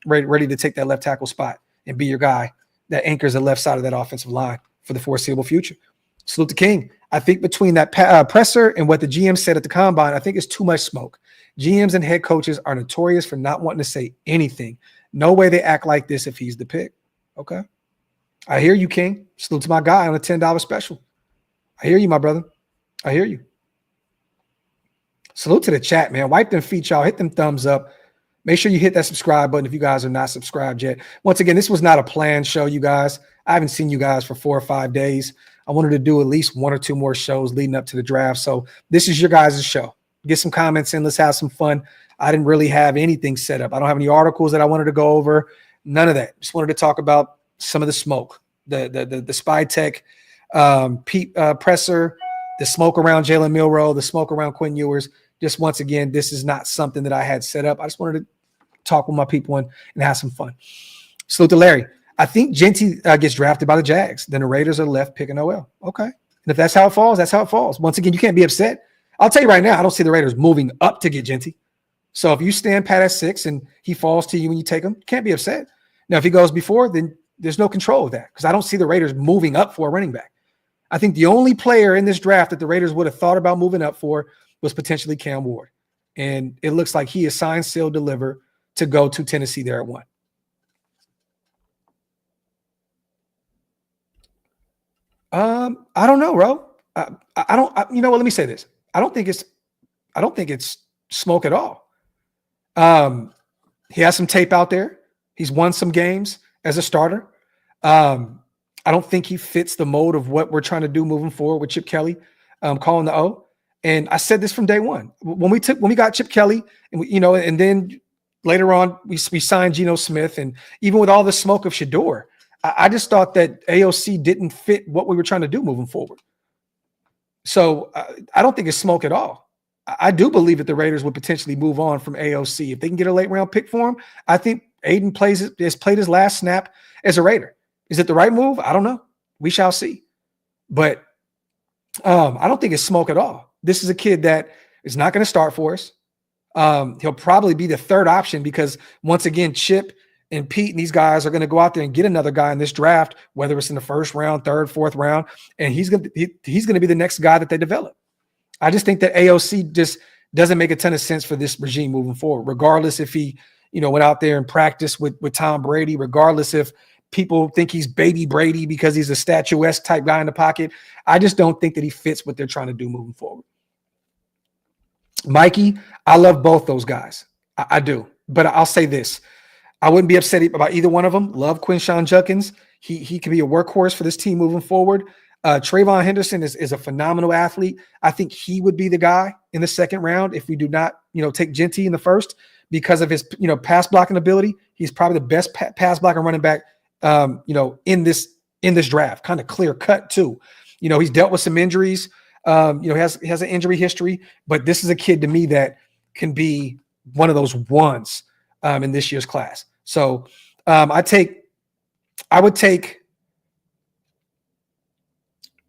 ready to take that left tackle spot and be your guy that anchors the left side of that offensive line for the foreseeable future. Salute to King. I think between that presser and what the GM said at the combine, I think it's too much smoke. GMs and head coaches are notorious for not wanting to say anything. No way they act like this if he's the pick. Okay. I hear you, King. Salute to my guy on a $10 special. I hear you, my brother. I hear you. Salute to the chat, man. Wipe them feet, y'all. Hit them thumbs up. Make sure you hit that subscribe button if you guys are not subscribed yet. Once again, this was not a planned show, you guys. I haven't seen you guys for 4 or 5 days. I wanted to do at least 1 or 2 more shows leading up to the draft. So this is your guys' show. Get some comments in. Let's have some fun. I didn't really have anything set up. I don't have any articles that I wanted to go over. None of that. Just wanted to talk about some of the smoke, the Spytek presser, the smoke around Jalen Milroe, the smoke around Quinn Ewers. Just once again, this is not something that I had set up. I just wanted to talk with my people and have some fun. Salute to Larry. I think Jeanty gets drafted by the Jags. Then the Raiders are left picking OL. Okay. And if that's how it falls, that's how it falls. Once again, you can't be upset. I'll tell you right now, I don't see the Raiders moving up to get Jeanty. So if you stand pat at 6 and he falls to you when you take him, you can't be upset. Now, if he goes before, then there's no control of that because I don't see the Raiders moving up for a running back. I think the only player in this draft that the Raiders would have thought about moving up for was potentially Cam Ward. And it looks like he is signed, sealed, deliver to go to Tennessee there at 1. I don't know, bro. I don't. You know what? Let me say this. I don't think it's smoke at all. He has some tape out there. He's won some games as a starter. I don't think he fits the mold of what we're trying to do moving forward with Chip Kelly, calling the O. And I said this from day one when we got Chip Kelly, and and then later on we signed Geno Smith, and even with all the smoke of Shador, I just thought that AOC didn't fit what we were trying to do moving forward. So I don't think it's smoke at all. I do believe that the Raiders would potentially move on from AOC if they can get a late round pick for him. I think Aiden has played his last snap as a Raider. Is it the right move? I don't know. We shall see. But I don't think it's smoke at all. This is a kid that is not going to start for us. He'll probably be the third option because once again, Chip and Pete and these guys are going to go out there and get another guy in this draft, whether it's in the first round, third, fourth round, and he's going to be the next guy that they develop. I just think that AOC just doesn't make a ton of sense for this regime moving forward, regardless if he, went out there and practiced with Tom Brady, regardless if people think he's baby Brady because he's a statuesque type guy in the pocket. I just don't think that he fits what they're trying to do moving forward. Mikey, I love both those guys. I do. But I'll say this. I wouldn't be upset about either one of them. Love Quinshon Judkins. He can be a workhorse for this team moving forward. Trayvon Henderson is a phenomenal athlete. I think he would be the guy in the second round if we do not, take Jeanty in the first because of his, pass blocking ability. He's probably the best pass blocker running back, in this draft. Kind of clear cut too. He's dealt with some injuries. Has an injury history, but this is a kid to me that can be one of those ones in this year's class. So I would take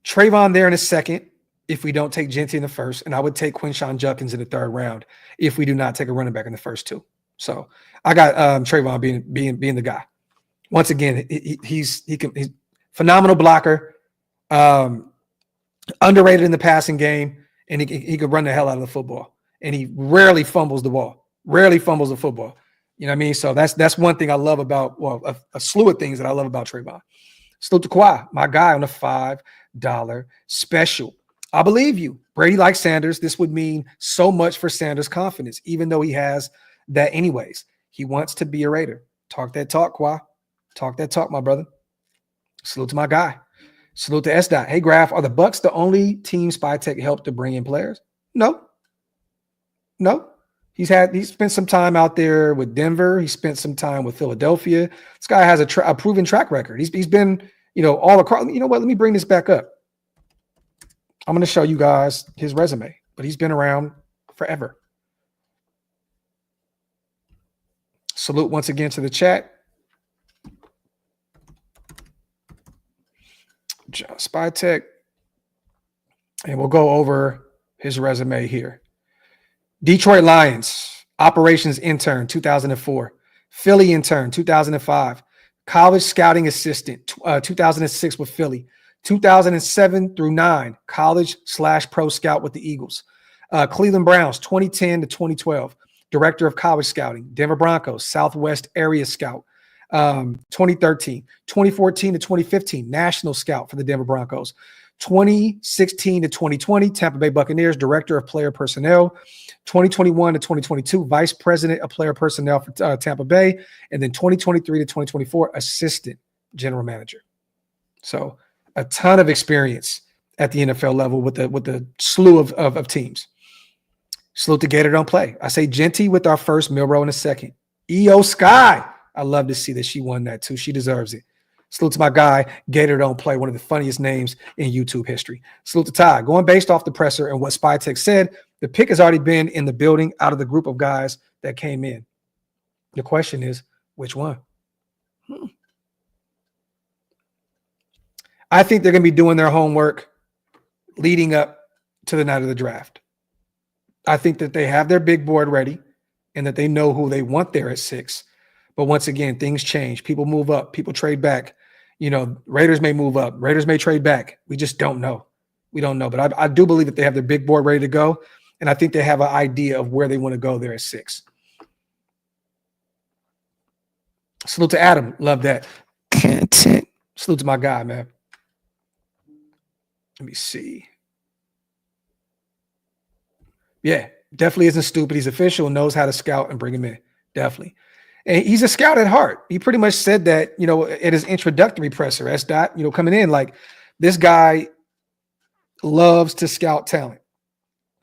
Trayvon there in a second if we don't take Jeanty in the first, and I would take Quinshon Judkins in the third round if we do not take a running back in the first 2. So I got Trayvon being the guy. Once again, he's phenomenal blocker, underrated in the passing game, and he could run the hell out of the football. And he rarely fumbles the ball. Rarely fumbles the football. You know what I mean? So that's one thing I love about, a slew of things that I love about Trayvon. Salute to Kawhi, my guy on the $5 special. I believe you. Brady likes Sanders. This would mean so much for Sanders' confidence, even though he has that anyways. He wants to be a Raider. Talk that talk, Kawhi. Talk that talk, my brother. Salute to my guy. Salute to S. Hey, Graphk, are the Bucks the only team Spytek helped to bring in players? No. He's spent some time out there with Denver. He spent some time with Philadelphia. This guy has a proven track record. He's been, all across. You know what? Let me bring this back up. I'm going to show you guys his resume, but he's been around forever. Salute once again to the chat. Spytek. And we'll go over his resume here. Detroit Lions, operations intern, 2004. Philly intern, 2005. College scouting assistant, 2006 with Philly. 2007 through 9, college/pro scout with the Eagles. Cleveland Browns, 2010 to 2012. Director of college scouting. Denver Broncos, Southwest area scout. 2013. 2014 to 2015, national scout for the Denver Broncos. 2016 to 2020, Tampa Bay Buccaneers, Director of Player Personnel. 2021 to 2022, Vice President of Player Personnel for Tampa Bay. And then 2023 to 2024, Assistant General Manager. So a ton of experience at the NFL level with the slew of teams. Salute to Gator Don't Play. I say Jeanty with our first, Milroe in a second. EO Sky. I love to see that she won that too. She deserves it. Salute to my guy, Gator Don't Play, one of the funniest names in YouTube history. Salute to Ty. Going based off the presser and what Spytek said, the pick has already been in the building out of the group of guys that came in. The question is, which one? I think they're going to be doing their homework leading up to the night of the draft. I think that they have their big board ready and that they know who they want there at 6. But once again, things change. People move up. People trade back. Raiders may move up. Raiders may trade back. We just don't know. We don't know. But I do believe that they have their big board ready to go. And I think they have an idea of where they want to go there at 6. Salute to Adam. Love that content. Salute to my guy, man. Let me see. Yeah, definitely isn't stupid. He's official, knows how to scout and bring him in. Definitely. And he's a scout at heart. He pretty much said that, at his introductory presser, S. Dot, coming in, like, this guy loves to scout talent.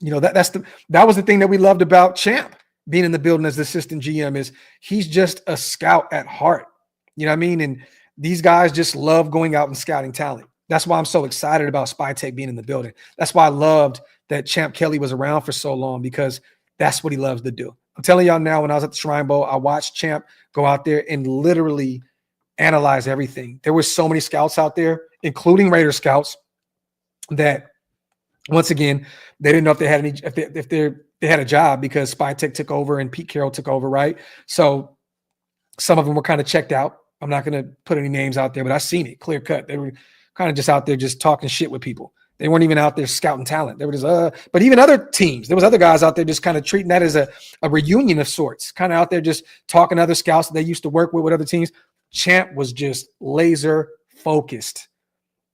That was the thing that we loved about Champ being in the building as the assistant GM, is he's just a scout at heart. You know what I mean? And these guys just love going out and scouting talent. That's why I'm so excited about Spytek being in the building. That's why I loved that Champ Kelly was around for so long, because that's what he loves to do. I'm telling y'all now, when I was at the Shrine Bowl, I watched Champ go out there and literally analyze everything. There were so many scouts out there, including Raider scouts, that once again, they didn't know if they had any, if they had a job, because Spytek took over and Pete Carroll took over, right? So some of them were kind of checked out. I'm not going to put any names out there, but I seen it clear cut. They were kind of just out there just talking shit with people. They weren't even out there scouting talent. They were just, but even other teams, there was other guys out there just kind of treating that as a reunion of sorts, kind of out there just talking to other scouts that they used to work with other teams. Champ was just laser focused.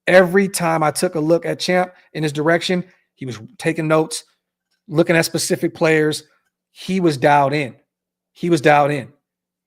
Every time I took a look at Champ in his direction, he was taking notes, looking at specific players. He was dialed in. You know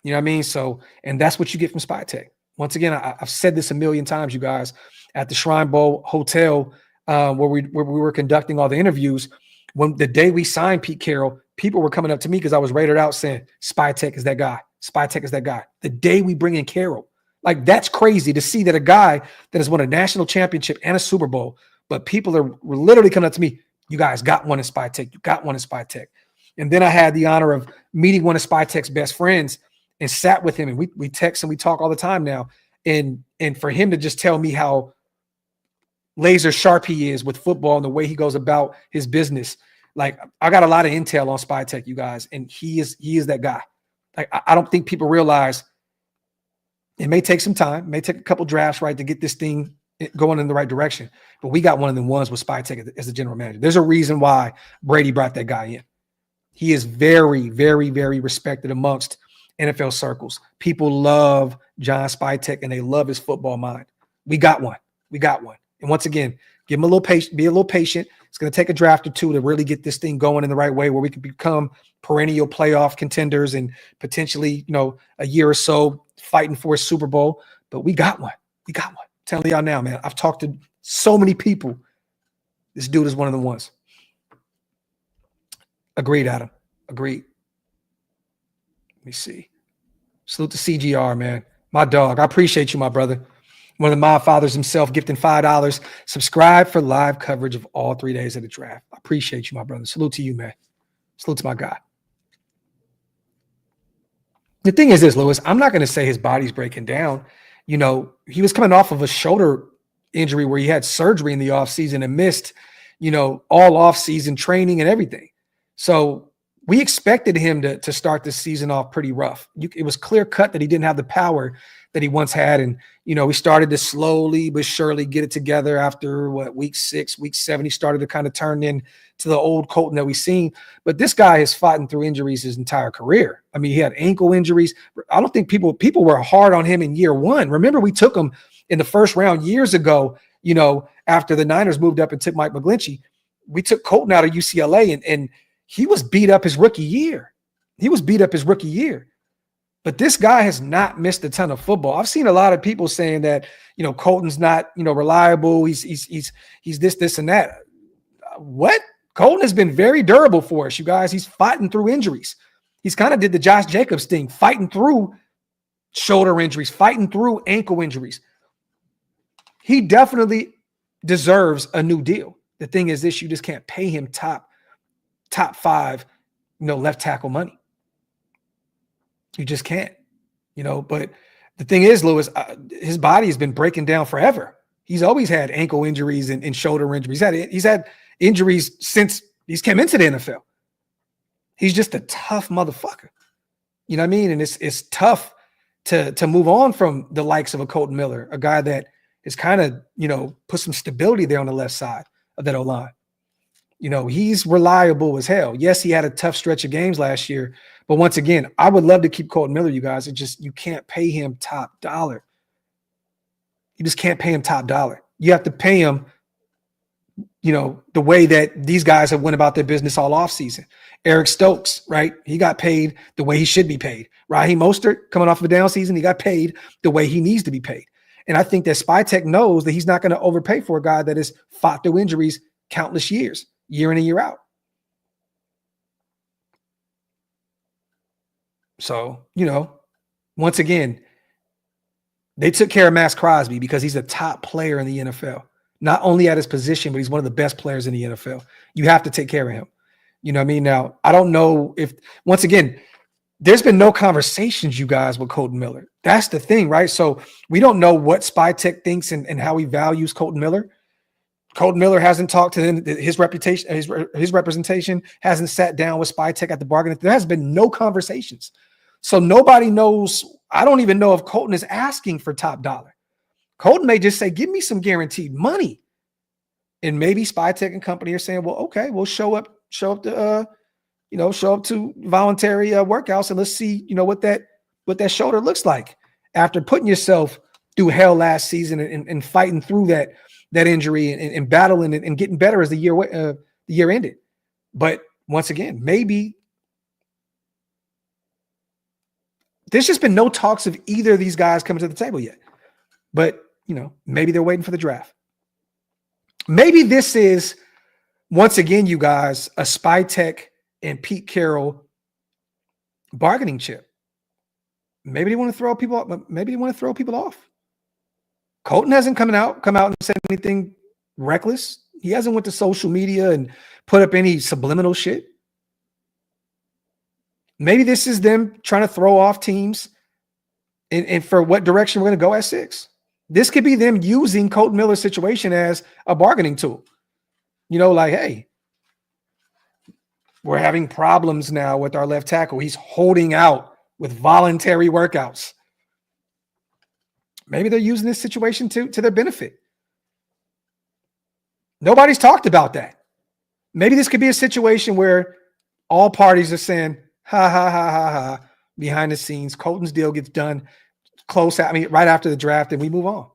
what I mean? So, and that's what you get from Spytek. Once again, I've said this a million times, you guys, at the Shrine Bowl Hotel, where we were conducting all the interviews. When the day we signed Pete Carroll, people were coming up to me because I was rated out saying, Spytek is that guy. Spytek is that guy. The day we bring in Carroll, like, that's crazy to see that a guy that has won a national championship and a Super Bowl, but people are literally coming up to me, you guys got one in Spytek. You got one in Spytek. And then I had the honor of meeting one of Spytek's best friends and sat with him, and we text and we talk all the time now. And for him to just tell me how laser sharp he is with football and the way he goes about his business, like, I got a lot of intel on Spytek, you guys, and he is that guy. Like, I don't think people realize it may take some time, may take a couple drafts, right, to get this thing going in the right direction. But we got one of the ones with Spytek as the general manager. There's a reason why Brady brought that guy in. He is very, very, very respected amongst NFL circles. People love John Spytek and they love his football mind. We got one. And once again, give him a little patient, be a little patient. It's going to take a draft or two to really get this thing going in the right way, where we can become perennial playoff contenders and potentially, a year or so fighting for a Super Bowl. But we got one. I'm telling y'all now, man. I've talked to so many people. This dude is one of the ones. Agreed, Adam. Agreed. Let me see. Salute to CGR, man. My dog. I appreciate you, my brother. One of the Mod Fathers himself, gifting $5. Subscribe for live coverage of all 3 days of the draft. I appreciate you, my brother. Salute to you, man. Salute to my guy. The thing is this, Lewis, I'm not going to say his body's breaking down. He was coming off of a shoulder injury where he had surgery in the offseason and missed, all offseason training and everything. So we expected him to start this season off pretty rough. It was clear cut that he didn't have the power that he once had. And, we started to slowly but surely get it together after week 6, week 7, he started to kind of turn into the old Kolton that we've seen. But this guy has fought through injuries his entire career. I mean, he had ankle injuries. I don't think people were hard on him in year 1. Remember, we took him in the first round years ago, after the Niners moved up and took Mike McGlinchey. We took Kolton out of UCLA and he was beat up his rookie year. But this guy has not missed a ton of football. I've seen a lot of people saying that, Kolton's not, reliable. He's this, and that. What? Kolton has been very durable for us, you guys. He's fighting through injuries. He's kind of did the Josh Jacobs thing, fighting through shoulder injuries, fighting through ankle injuries. He definitely deserves a new deal. The thing is this, you just can't pay him top 5, left tackle money. You just can't, but the thing is, Lewis, his body has been breaking down forever. He's always had ankle injuries and shoulder injuries. He's had injuries since he's came into the NFL. He's just a tough motherfucker. You know what I mean? And it's tough to move on from the likes of a Kolton Miller, a guy that is kind of, put some stability there on the left side of that O-line. He's reliable as hell. Yes, he had a tough stretch of games last year, but once again, I would love to keep Kolton Miller, you guys. You can't pay him top dollar. You just can't pay him top dollar. You have to pay him, the way that these guys have went about their business all offseason. Eric Stokes, right? He got paid the way he should be paid. Raheem Mostert, coming off of a down season, he got paid the way he needs to be paid. And I think that Spytek knows that he's not going to overpay for a guy that has fought through injuries countless years, year in and year out. So, once again, they took care of Max Crosby because he's a top player in the NFL. Not only at his position, but he's one of the best players in the NFL. You have to take care of him. You know what I mean? Now, I don't know if, once again, there's been no conversations, you guys, with Kolton Miller. That's the thing, right? So we don't know what Spytek thinks and how he values Kolton Miller. Kolton Miller hasn't talked to him. His representation hasn't sat down with Spytek at the bargaining. There has been no conversations. So nobody knows. I don't even know if Kolton is asking for top dollar. Kolton may just say, give me some guaranteed money. And maybe Spytek and company are saying, well, okay, we'll show up to voluntary workouts, and let's see, what that shoulder looks like after putting yourself through hell last season and fighting through that injury and battling and getting better as the year ended. But once again, maybe there's just been no talks of either of these guys coming to the table yet. But, maybe they're waiting for the draft. Maybe this is, once again, you guys, a Spytek and Pete Carroll bargaining chip. Maybe they want to throw people off. Maybe they want to throw people off. Kolton hasn't come out and said anything reckless. He hasn't went to social media and put up any subliminal shit. Maybe this is them trying to throw off teams and for what direction we're going to go at 6. This could be them using Kolton Miller's situation as a bargaining tool. Like, hey, we're having problems now with our left tackle. He's holding out with voluntary workouts. Maybe they're using this situation to their benefit. Nobody's talked about that. Maybe this could be a situation where all parties are saying, ha, ha, ha, ha, ha, behind the scenes. Kolton's deal gets done right after the draft, and we move on.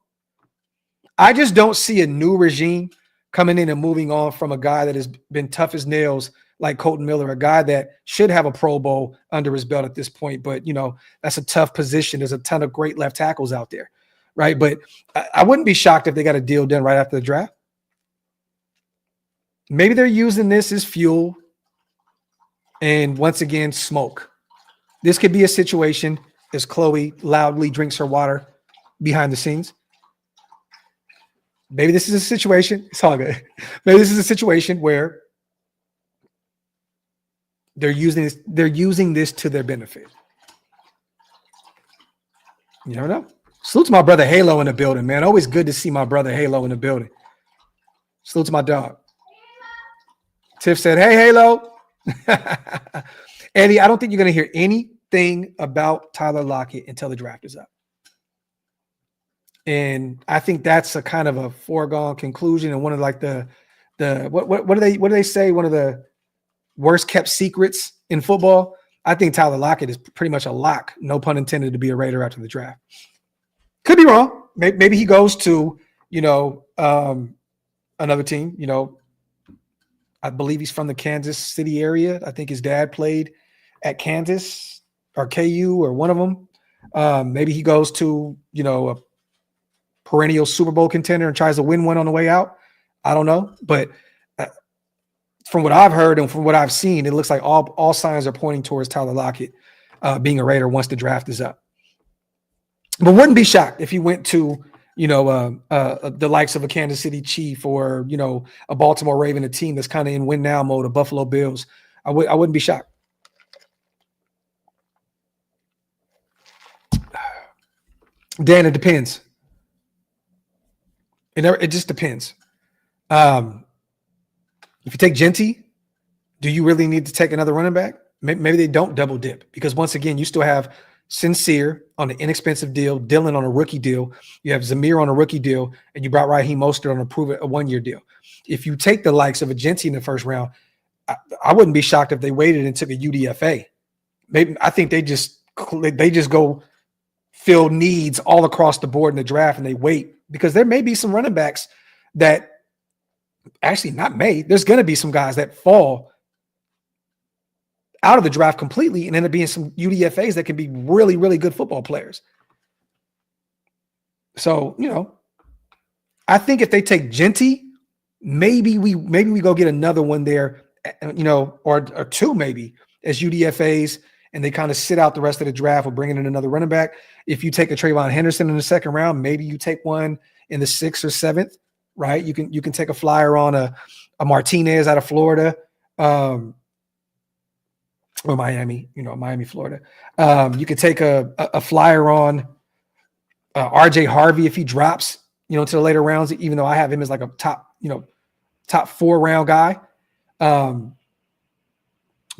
I just don't see a new regime coming in and moving on from a guy that has been tough as nails like Kolton Miller, a guy that should have a Pro Bowl under his belt at this point. But, that's a tough position. There's a ton of great left tackles out there, right? But I wouldn't be shocked if they got a deal done right after the draft. Maybe they're using this as fuel and, once again, smoke. This could be a situation as Chloe loudly drinks her water behind the scenes. Maybe this is a situation. It's all good. Maybe this is a situation where they're using this to their benefit. You never know. Salute to my brother Halo in the building, man. Always good to see my brother Halo in the building. Salute to my dog. Tiff said, hey, Halo. Eddie, I don't think you're going to hear anything about Tyler Lockett until the draft is up. And I think that's a kind of a foregone conclusion, and one of like the what do they say? One of the worst kept secrets in football. I think Tyler Lockett is pretty much a lock, no pun intended, to be a Raider after the draft. Could be wrong. Maybe he goes to another team. I believe he's from the Kansas City area. I think his dad played at Kansas or KU or one of them. Maybe he goes to a perennial Super Bowl contender and tries to win one on the way out. I don't know. But from what I've heard and from what I've seen, it looks like all signs are pointing towards Tyler Lockett being a Raider once the draft is up. But wouldn't be shocked if he went to, the likes of a Kansas City Chief or, a Baltimore Raven, a team that's kind of in win now mode, a Buffalo Bills. I wouldn't be shocked. Dan, it depends. It just depends. If you take Jeanty, do you really need to take another running back? Maybe they don't double dip, because once again, you still have Sincere on an inexpensive deal, Dylan on a rookie deal. You have Zamir on a rookie deal, and you brought Raheem Mostert on a 1-year deal. if you take the likes of a Jeanty in the first round, I wouldn't be shocked if they waited and took a UDFA. Maybe I think they just go fill needs all across the board in the draft and they wait, because there may be some running backs that actually there's going to be some guys that fall out of the draft completely and end up being some UDFAs that can be really, really good football players. So, I think if they take Jeanty, maybe we go get another one there, or two maybe as UDFAs, and they kind of sit out the rest of the draft or bringing in another running back. If you take a Trayvon Henderson in the second round, maybe you take one in the 6th or 7th, right? You can take a flyer on a Martinez out of Florida, or Miami, Miami, Florida. You could take a flyer on RJ Harvey if he drops, to the later rounds, even though I have him as like a top 4 round guy.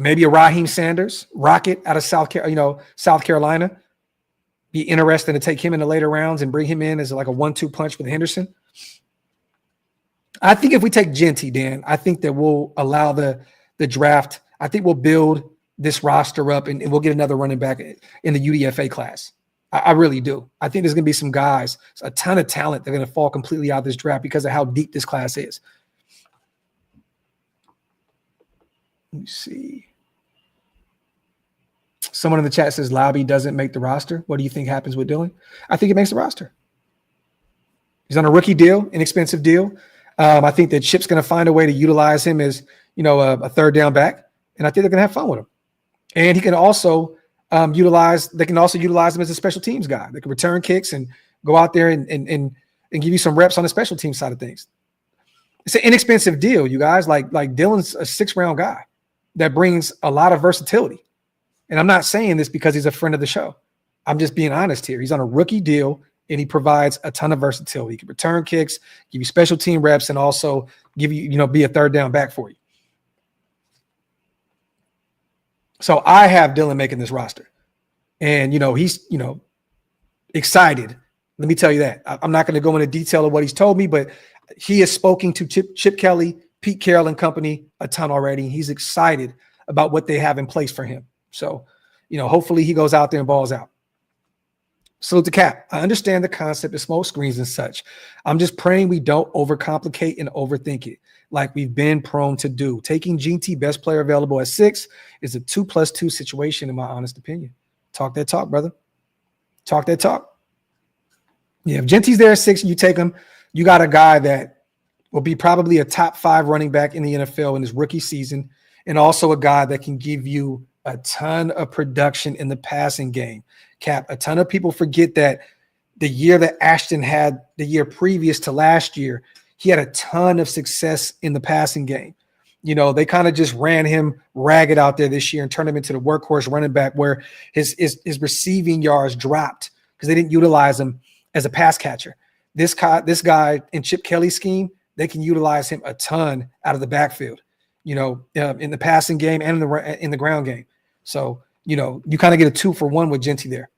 Maybe a Raheem Sanders, Rocket out of South Carolina. Be interested to take him in the later rounds and bring him in as like a 1-2 punch with Henderson. I think if we take Jeanty, Dan, I think that we'll allow the draft. I think we'll build this roster up and we'll get another running back in the UDFA class. I really do. I think there's going to be some guys, a ton of talent that are going to fall completely out of this draft because of how deep this class is. Let me see. Someone in the chat says Lobby doesn't make the roster. What do you think happens with Dylan? I think it makes the roster. He's on a rookie deal, inexpensive deal. I think that Chip's going to find a way to utilize him as, a third down back. And I think they're going to have fun with him. And he can also utilize him as a special teams guy. They can return kicks and go out there and give you some reps on the special team side of things. It's an inexpensive deal, you guys. Like Dylan's a 6th round guy that brings a lot of versatility. And I'm not saying this because he's a friend of the show. I'm just being honest here. He's on a rookie deal and he provides a ton of versatility. He can return kicks, give you special team reps, and also give you, be a third down back for you. So I have Dylan making this roster. And, he's, excited. Let me tell you that. I'm not going to go into detail of what he's told me, but he has spoken to Chip Kelly, Pete Carroll and company a ton already. He's excited about what they have in place for him. So, hopefully he goes out there and balls out. Salute to Cap. I understand the concept of smoke screens and such. I'm just praying we don't overcomplicate and overthink it like we've been prone to do. Taking Jeanty, best player available at 6, is a 2+2 situation in my honest opinion. Talk that talk, brother. Talk that talk. Yeah, if Jeanty's there at 6 and you take him, you got a guy that will be probably a top 5 running back in the NFL in his rookie season, and also a guy that can give you a ton of production in the passing game. Cap, a ton of people forget that the year that Ashton had, the year previous to last year, he had a ton of success in the passing game. They kind of just ran him ragged out there this year and turned him into the workhorse running back where his receiving yards dropped because they didn't utilize him as a pass catcher. This guy in Chip Kelly's scheme, they can utilize him a ton out of the backfield, in the passing game and in the ground game. So, you kind of get a 2-for-1 with Jeanty there.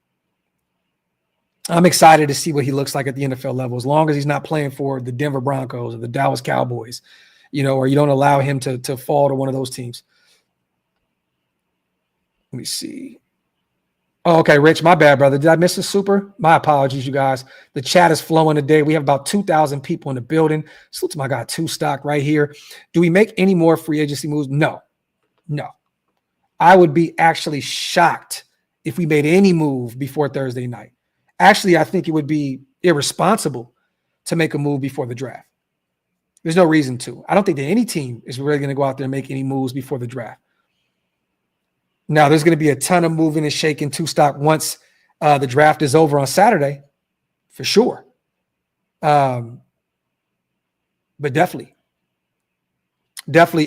I'm excited to see what he looks like at the NFL level, as long as he's not playing for the Denver Broncos or the Dallas Cowboys, or you don't allow him to fall to one of those teams. Let me see. Oh, okay, Rich, my bad, brother. Did I miss a super? My apologies, you guys. The chat is flowing today. We have about 2,000 people in the building. Salute to my guy, 2 Stock right here. Do we make any more free agency moves? No. I would be actually shocked if we made any move before Thursday night. Actually, I think it would be irresponsible to make a move before the draft. There's no reason to. I don't think that any team is really going to go out there and make any moves before the draft. Now, there's going to be a ton of moving and shaking 2 Stock once the draft is over on Saturday, for sure. But definitely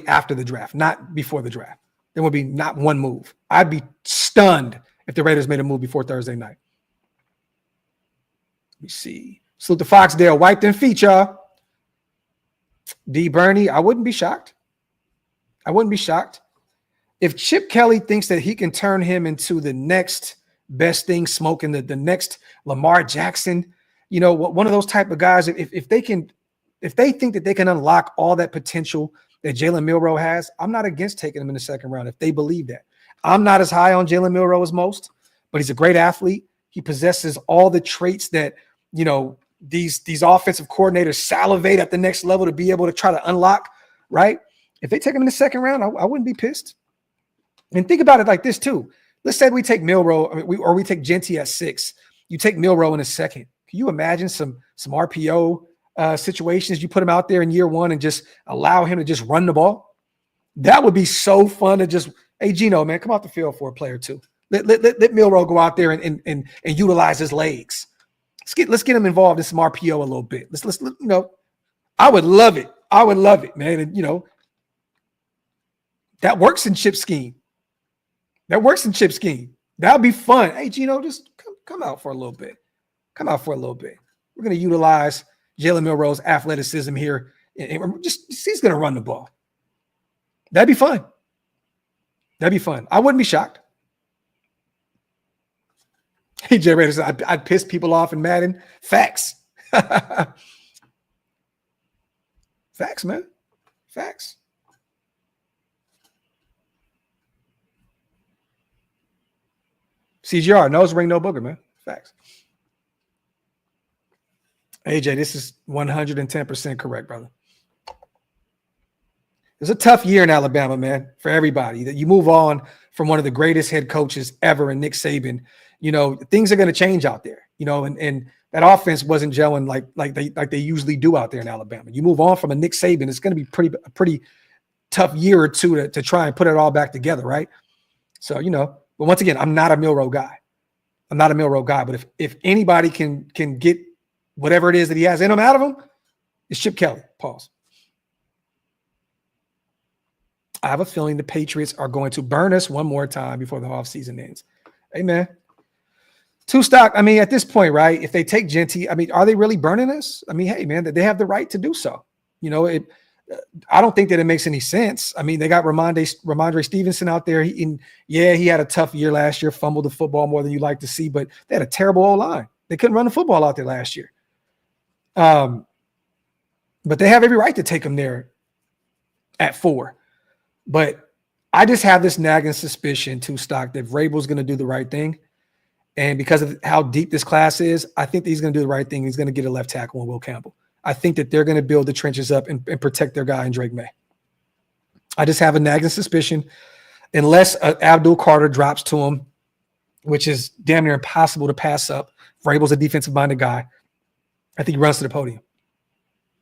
after the draft, not before the draft. There will be not one move. I'd be stunned if the Raiders made a move before Thursday night. Let me see. Salute to Foxdale. Wipe them feet, y'all. D. Bernie, I wouldn't be shocked. If Chip Kelly thinks that he can turn him into the next best thing smoking, the next Lamar Jackson, one of those type of guys, if they can if they think that they can unlock all that potential that Jalen Milroe has, I'm not against taking him in the second round if they believe that. I'm not as high on Jalen Milroe as most, but he's a great athlete. He possesses all the traits that, you know, these offensive coordinators salivate at the next level to be able to try to unlock, right? If they take him in the second round, I wouldn't be pissed. And think about it like this too. Let's say we take Milroe, or we take Jeanty at 6. You take Milroe in a second. Can you imagine some RPO situations? You put him out there in year 1 and just allow him to just run the ball. That would be so fun to just, hey, Gino, man, come off the field for a play or two. Let Milroe go out there and utilize his legs. Let's get him involved in some RPO a little bit. Let's you know, I would love it. I would love it, man. And you know, that works in chip scheme. That works in chip scheme. That would be fun. Hey, Gino, just come out for a little bit. Come out for a little bit. We're going to utilize Jalen Milroe's athleticism here. And just he's going to run the ball. That'd be fun. That'd be fun. I wouldn't be shocked. Hey, Jay Raiders, I'd piss people off in Madden. Facts. Facts, man. Facts. CGR, nose ring, no booger, man. Facts. AJ, this is 110% correct, brother. It's a tough year in Alabama, man, for everybody. That you move on from one of the greatest head coaches ever in Nick Saban. You know, things are going to change out there, you know, and that offense wasn't gelling like they usually do out there in Alabama. You move on from a Nick Saban, it's going to be a pretty tough year or two to try and put it all back together, right? So, you know, but once again, I'm not a Milroe guy. I'm not a Milroe guy, but if anybody can get whatever it is that he has in him out of him, it's Chip Kelly. Pause. I have a feeling the Patriots are going to burn us one more time before the offseason ends. Hey, man. Two stock, I mean, at this point, right, if they take Jeanty, I mean, are they really burning us? I mean, hey, man, they have the right to do so. You know, I don't think that it makes any sense. I mean, they got Ramondre Stevenson out there. He had a tough year last year, fumbled the football more than you like to see, but they had a terrible O-line. They couldn't run the football out there last year. But they have every right to take him there at 4. But I just have this nagging suspicion, two stock, that Vrabel's going to do the right thing. And because of how deep this class is, I think that he's going to do the right thing. He's going to get a left tackle in Will Campbell. I think that they're going to build the trenches up and protect their guy in Drake May. I just have a nagging suspicion, unless Abdul Carter drops to him, which is damn near impossible to pass up. Vrabel's a defensive-minded guy. I think he runs to the podium.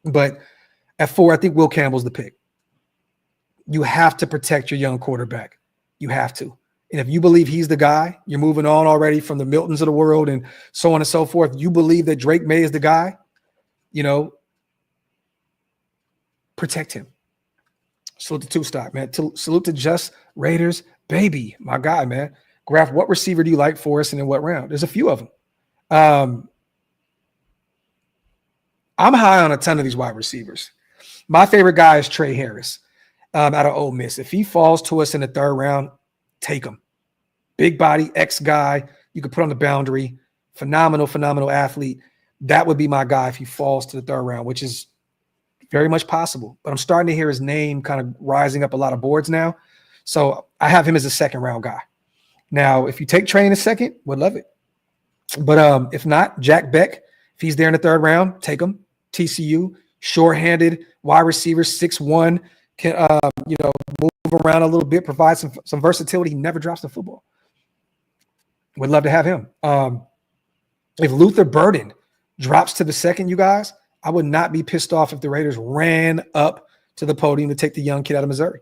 But at 4, I think Will Campbell's the pick. You have to protect your young quarterback. You have to. And if you believe he's the guy, you're moving on already from the Miltons of the world and so on and so forth. You believe that Drake May is the guy, you know, protect him. Salute to two stock, man. Salute to Just Raiders, baby, my guy, man. Graphk, what receiver do you like for us and in what round? There's a few of them. I'm high on a ton of these wide receivers. My favorite guy is Trey Harris out of Ole Miss. If he falls to us in the 3rd round, take him. Big body, ex-guy. You could put on the boundary. Phenomenal athlete. That would be my guy if he falls to the 3rd round, which is very much possible. But I'm starting to hear his name kind of rising up a lot of boards now. So I have him as a 2nd round guy. Now, if you take Trey in a 2nd, would love it. But if not, Jack Beck, if he's there in the 3rd round, take him. TCU, short-handed, wide receiver, 6'1", can move around a little bit, provide some versatility. He never drops the football. Would love to have him. If Luther Burden drops to the 2nd, you guys, I would not be pissed off if the Raiders ran up to the podium to take the young kid out of Missouri.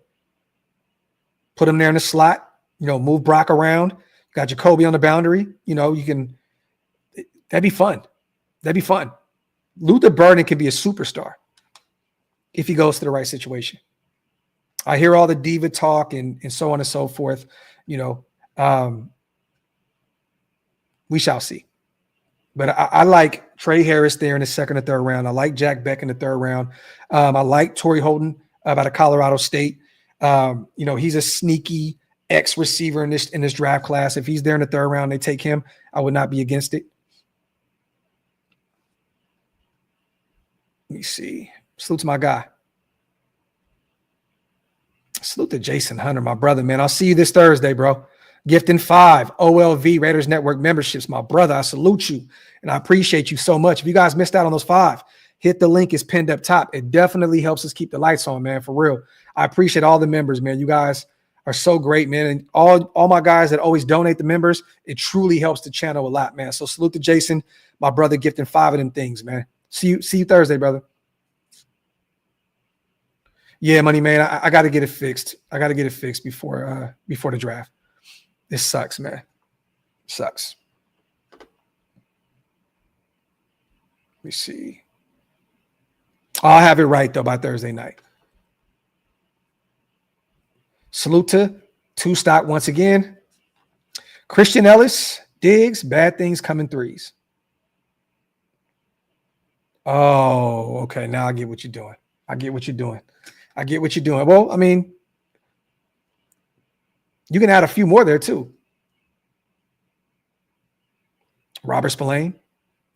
Put him there in the slot, move Brock around. Got Jacoby on the boundary. That'd be fun. That'd be fun. Luther Burden can be a superstar if he goes to the right situation. I hear all the diva talk and so on and so forth. We shall see. But I like Trey Harris there in the 2nd or 3rd round. I like Jack Beck in the 3rd round. I like Torrey Holton out of Colorado State. He's a sneaky ex-receiver in this draft class. If he's there in the 3rd round, they take him. I would not be against it. Let me see. Salute to my guy. Salute to Jason Hunter, my brother, man. I'll see you this Thursday, bro. Gifting 5 OLV Raiders Network memberships, my brother. I salute you, and I appreciate you so much. If you guys missed out on those 5, hit the link. It's pinned up top. It definitely helps us keep the lights on, man, for real. I appreciate all the members, man. You guys are so great, man. And all my guys that always donate the members, it truly helps the channel a lot, man. So salute to Jason, my brother, gifting 5 of them things, man. See you Thursday, brother. Yeah, money, man. I got to get it fixed. I got to get it fixed before the draft. This sucks, man. Sucks. Let me see. I'll have it right, though, by Thursday night. Salute to 2 stock once again. Christian Ellis, Diggs, bad things coming 3s. Oh, okay. Now I get what you're doing. I get what you're doing. Well, I mean, you can add a few more there too. Robert Spillane,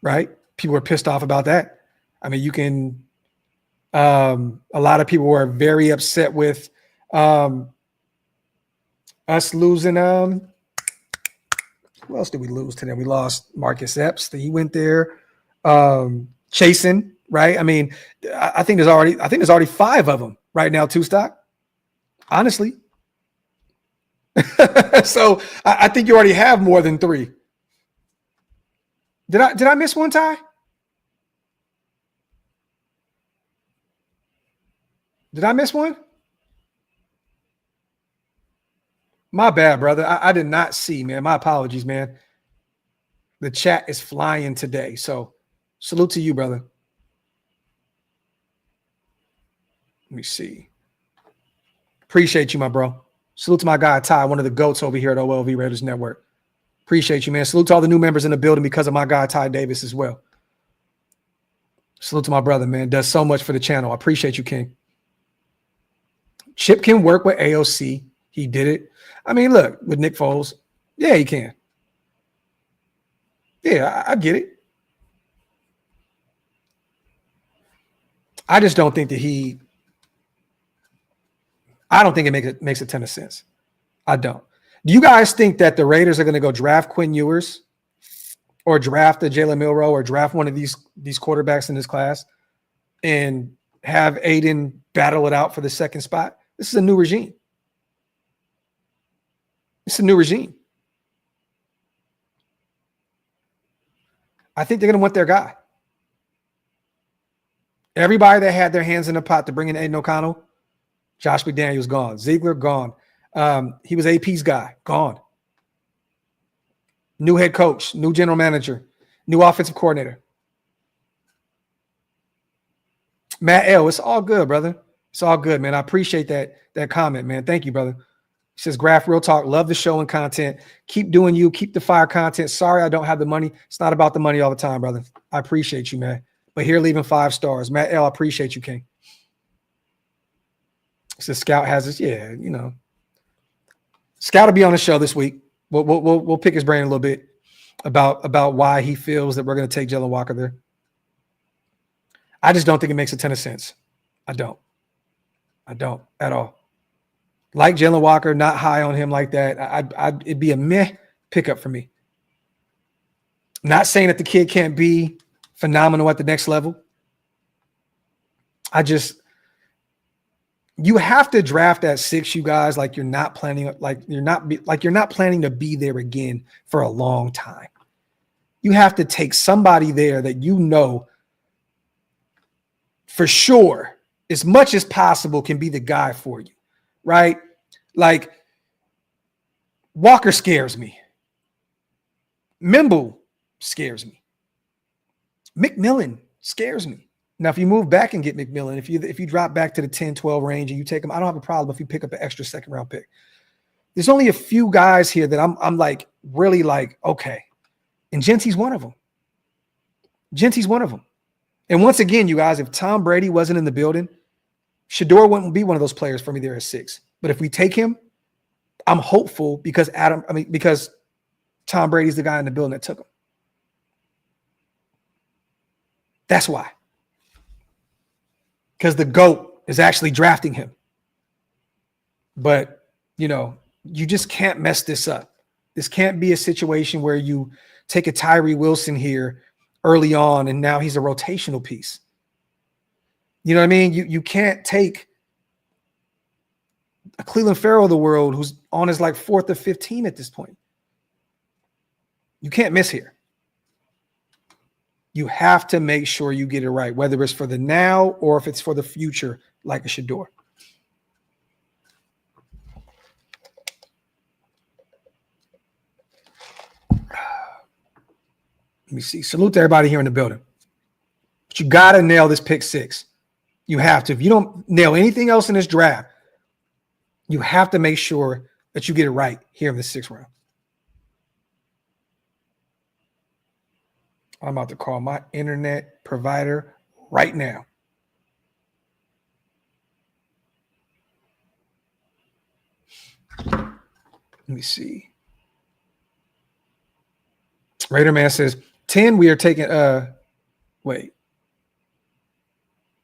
right? People were pissed off about that. I mean, you can, a lot of people were very upset with us losing. Who else did we lose today? We lost Marcus Epps. He went there. Chasen, right? I mean, I think there's already 5 of them right now, 2 stock. Honestly. So I think you already have more than 3. Did I miss one, Ty? Did I miss one? My bad, brother. I did not see, man. My apologies, man. The chat is flying today. So salute to you, brother. Let me see. Appreciate you, my bro. Salute to my guy, Ty, one of the GOATs over here at OLV Raiders Network. Appreciate you, man. Salute to all the new members in the building because of my guy, Ty Davis, as well. Salute to my brother, man. Does so much for the channel. I appreciate you, King. Chip can work with AOC. He did it. I mean, look, with Nick Foles. Yeah, he can. Yeah, I get it. I just don't think that I don't think it makes a ton of sense. I don't. Do you guys think that the Raiders are going to go draft Quinn Ewers or draft a Jalen Milroe or draft one of these quarterbacks in this class and have Aiden battle it out for the second spot? This is a new regime. It's a new regime. I think they're going to want their guy. Everybody that had their hands in the pot to bring in Aiden O'Connell, Josh McDaniels gone. Ziegler gone. He was AP's guy, gone. New head coach, new general manager, new offensive coordinator. Matt L., it's all good, brother. It's all good, man. I appreciate that comment, man. Thank you, brother. He says, Graphk, real talk. Love the show and content. Keep doing you. Keep the fire content. Sorry I don't have the money. It's not about the money all the time, brother. I appreciate you, man. But here, leaving 5 stars. Matt L., I appreciate you, King. He says, Scout has this. Yeah, you know. Scout will be on the show this week. We'll pick his brain a little bit about why he feels that we're going to take Jalen Walker there. I just don't think it makes a ton of sense. I don't at all. Like Jalen Walker, not high on him like that. It'd be a meh pickup for me. Not saying that the kid can't be phenomenal at the next level. You have to draft at 6, you guys, like you're not planning to be there again for a long time. You have to take somebody there that you know for sure, as much as possible, can be the guy for you, right? Like Walker scares me. Mimble scares me. McMillan scares me. Now, if you move back and get McMillan, if you drop back to the 10, 12 range and you take him, I don't have a problem if you pick up an extra second-round pick. There's only a few guys here that I'm like really like, okay. And Jeanty's one of them. And once again, you guys, if Tom Brady wasn't in the building, Shedeur wouldn't be one of those players for me there at 6. But if we take him, I'm hopeful because Tom Brady's the guy in the building that took him. That's why. because the GOAT is actually drafting him. But, you just can't mess this up. This can't be a situation where you take a Tyree Wilson here early on and now he's a rotational piece. You know what I mean? You can't take a Cleveland Farrell of the world who's on his like 4th or 15 at this point. You can't miss here. You have to make sure you get it right, whether it's for the now or if it's for the future, like a Shedeur. Let me see. Salute to everybody here in the building. But you got to nail this pick 6. You have to. If you don't nail anything else in this draft, you have to make sure that you get it right here in the 6th round. I'm about to call my internet provider right now. Let me see. Raider Man says 10. We are taking. Wait.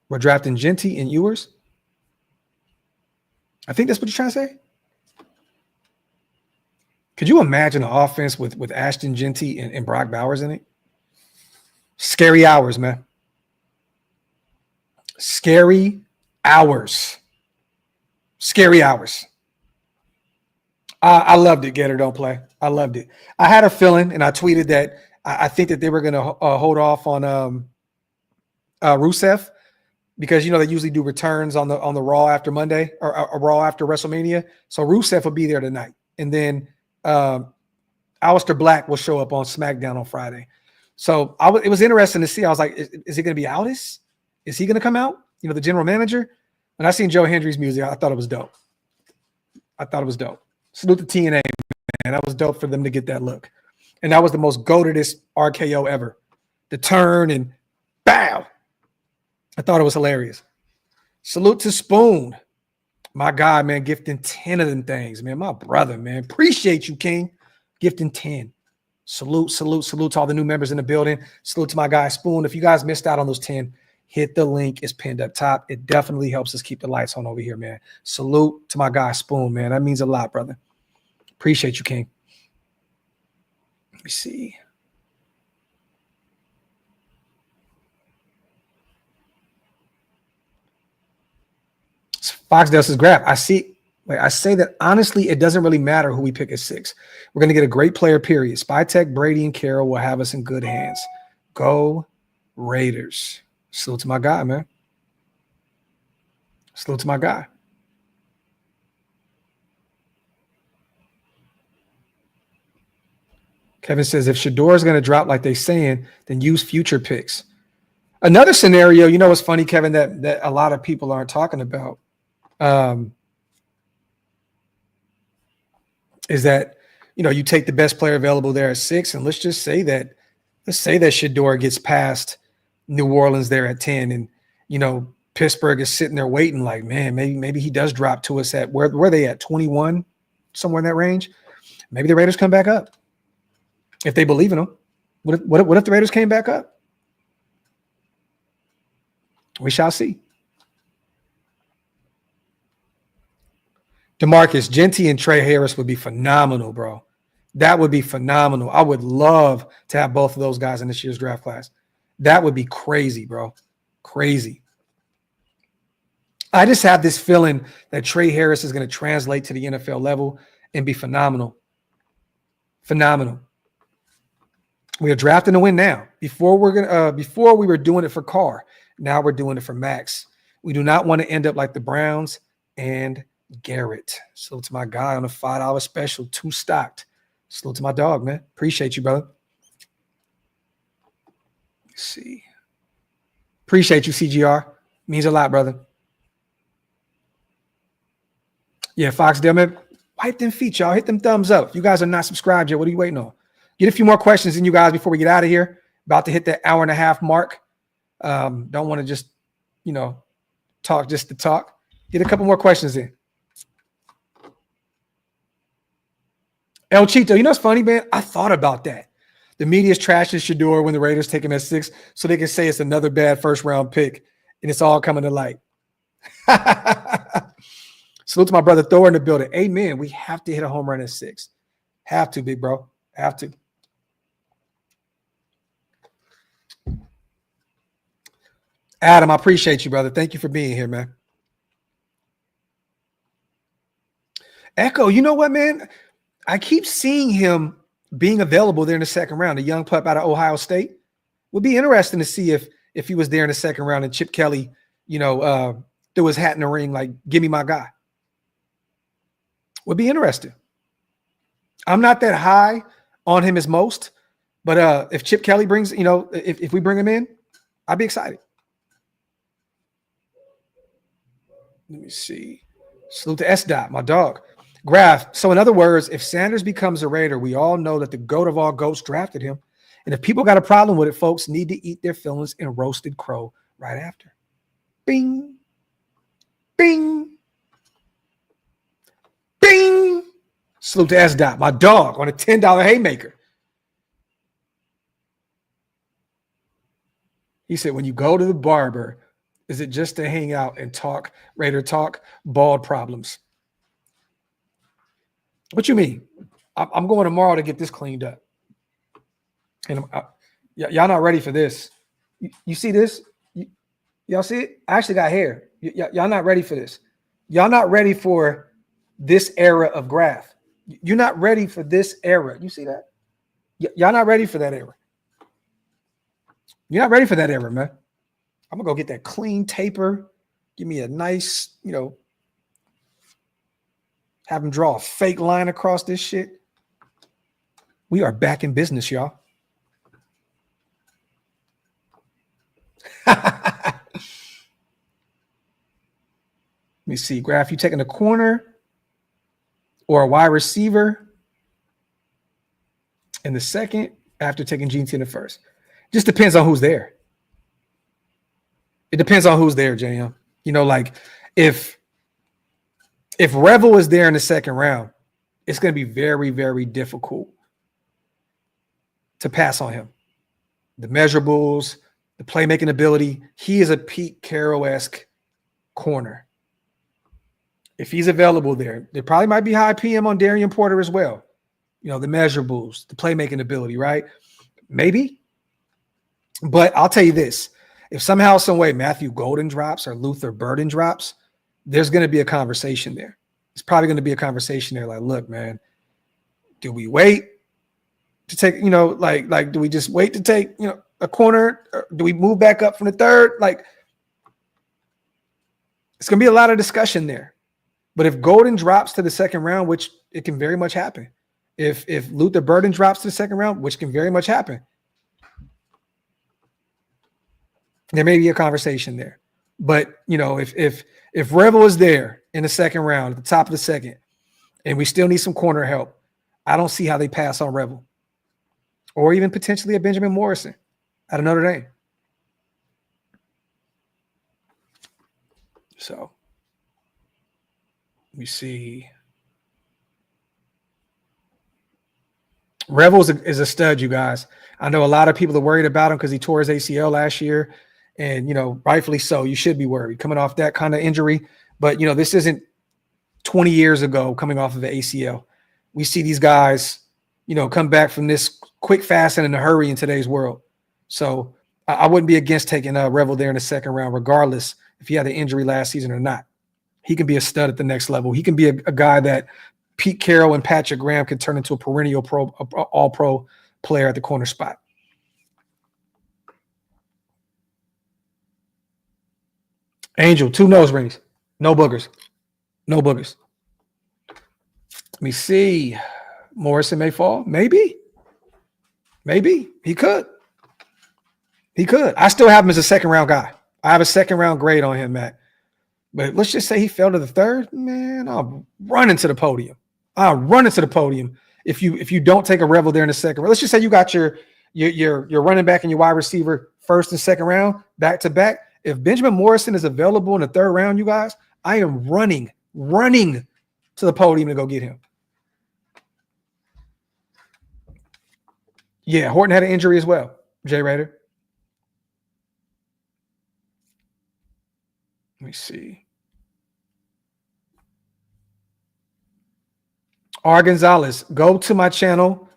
We're drafting Jeanty and Ewers. I think that's what you're trying to say. Could you imagine an offense with Ashton Jeanty and Brock Bowers in it? Scary hours, man. Scary hours. Scary hours. I loved it, Gator Don't Play. I loved it. I had a feeling, and I tweeted that I think that they were going to hold off on Rusev because, they usually do returns on the Raw after Monday or Raw after WrestleMania. So Rusev will be there tonight. And then Aleister Black will show up on SmackDown on Friday. So it was interesting to see. I was like, is it going to be Aldis? Is he going to come out? The general manager? When I seen Joe Hendry's music, I thought it was dope. Salute to TNA, man. That was dope for them to get that look. And that was the most goatedest RKO ever. The turn and bow. I thought it was hilarious. Salute to Spoon. My guy, man, gifting 10 of them things, man. My brother, man. Appreciate you, King. Gifting 10. Salute to all the new members in the building. Salute to my guy, Spoon. If you guys missed out on those 10, hit the link. It's pinned up top. It definitely helps us keep the lights on over here, man. Salute to my guy, Spoon, man. That means a lot, brother. Appreciate you, King. Let me see. Foxdale says, Graphk, I say that honestly, it doesn't really matter who we pick at 6. We're going to get a great player, period. Spytek, Brady, and Carroll will have us in good hands. Go Raiders. Salute to my guy, man. Salute to my guy. Kevin says, if Shedeur is going to drop like they're saying, then use future picks. Another scenario, what's funny, Kevin, that a lot of people aren't talking about is that, you take the best player available there at 6, and let's say that Shedeur gets past New Orleans there at 10, and, Pittsburgh is sitting there waiting like, man, maybe he does drop to us at where are they at 21, somewhere in that range. Maybe the Raiders come back up if they believe in him. What if the Raiders came back up? We shall see. DeMarcus, Jeanty and Trey Harris would be phenomenal, bro. That would be phenomenal. I would love to have both of those guys in this year's draft class. That would be crazy, bro. Crazy. I just have this feeling that Trey Harris is going to translate to the NFL level and be phenomenal. Phenomenal. We are drafting to win now. Before we were doing it for Carr. Now we're doing it for Max. We do not want to end up like the Browns and Garrett. Salute to my guy on a $5 special, 2 stocked. Salute to my dog, man. Appreciate you, brother. Let's see. Appreciate you, CGR. Means a lot, brother. Yeah, Foxdale, man. Wipe them feet, y'all. Hit them thumbs up. If you guys are not subscribed yet, what are you waiting on? Get a few more questions in you guys before we get out of here. About to hit that hour and a half mark. Don't want to just, talk just to talk. Get a couple more questions in. El Chito, what's funny, man? I thought about that. The media's trashing Shedeur when the Raiders take him at 6 so they can say it's another bad first-round pick, and it's all coming to light. Salute to my brother Thor in the building. Amen. We have to hit a home run at 6. Have to, big bro. Have to. Adam, I appreciate you, brother. Thank you for being here, man. Echo, you know what, man? I keep seeing him being available there in the second round. A young pup out of Ohio State. Would be interesting to see if he was there in the second round and Chip Kelly, threw his hat in the ring like, give me my guy. Would be interesting. I'm not that high on him as most, but if Chip Kelly brings, if we bring him in, I'd be excited. Let me see. Salute to S-Dot, my dog. Graphk. So in other words, if Sanders becomes a Raider, we all know that the GOAT of all GOATs drafted him. And if people got a problem with it, folks need to eat their feelings in roasted crow right after. Bing. Bing. Bing. Salute to S-Dot, my dog, on a $10 haymaker. He said, when you go to the barber, is it just to hang out and talk, Raider talk, bald problems? What you mean? I'm going tomorrow to get this cleaned up. And y'all not ready for this. You see this? Y'all see it? I actually got hair. Y'all not ready for this. Y'all not ready for this era of Graphk. You're not ready for this era. You see that? Y'all not ready for that era. You're not ready for that era, man. I'm going to go get that clean taper. Give me a nice, have him draw a fake line across this shit. We are back in business, y'all. Let me see. Graphk, you taking a corner or a wide receiver in the second after taking Jeanty in the first? Just depends on who's there. It depends on who's there, JM. Like if Revel is there in the second round, it's going to be very, very difficult to pass on him. The measurables, the playmaking ability, he is a Pete Carroll-esque corner. If he's available there probably might be high PM on Darian Porter as well. The measurables, the playmaking ability, right? Maybe. But I'll tell you this. If somehow, some way Matthew Golden drops or Luther Burden drops, there's going to be a conversation there. It's probably going to be a conversation there like, look, man, do we wait to take, do we just wait to take, a corner? Or do we move back up from the third? Like, it's going to be a lot of discussion there. But if Golden drops to the second round, which it can very much happen. If Luther Burden drops to the second round, which can very much happen, there may be a conversation there. But, if Revel is there in the second round, at the top of the second, and we still need some corner help, I don't see how they pass on Revel. Or even potentially a Benjamin Morrison out of Notre Dame. So, let me see. Revel is a stud, you guys. I know a lot of people are worried about him because he tore his ACL last year. And, rightfully so. You should be worried coming off that kind of injury. But, this isn't 20 years ago coming off of the ACL. We see these guys, come back from this quick, fast, and in a hurry in today's world. So I wouldn't be against taking Revel there in the second round, regardless if he had an injury last season or not. He can be a stud at the next level. He can be a guy that Pete Carroll and Patrick Graham can turn into a perennial all-pro player at the corner spot. Angel, 2 nose rings. No boogers. No boogers. Let me see. Morrison may fall. Maybe. He could. I still have him as a second-round guy. I have a second-round grade on him, Matt. But let's just say he fell to the third. Man, I'll run into the podium. If you don't take a Revel there in the second round. Let's just say you got your running back and your wide receiver first and second round, back-to-back. If Benjamin Morrison is available in the third round, you guys, I am running to the podium to go get him. Yeah, Horton had an injury as well, Jay Raider. Let me see. R. Gonzalez, go to my channel.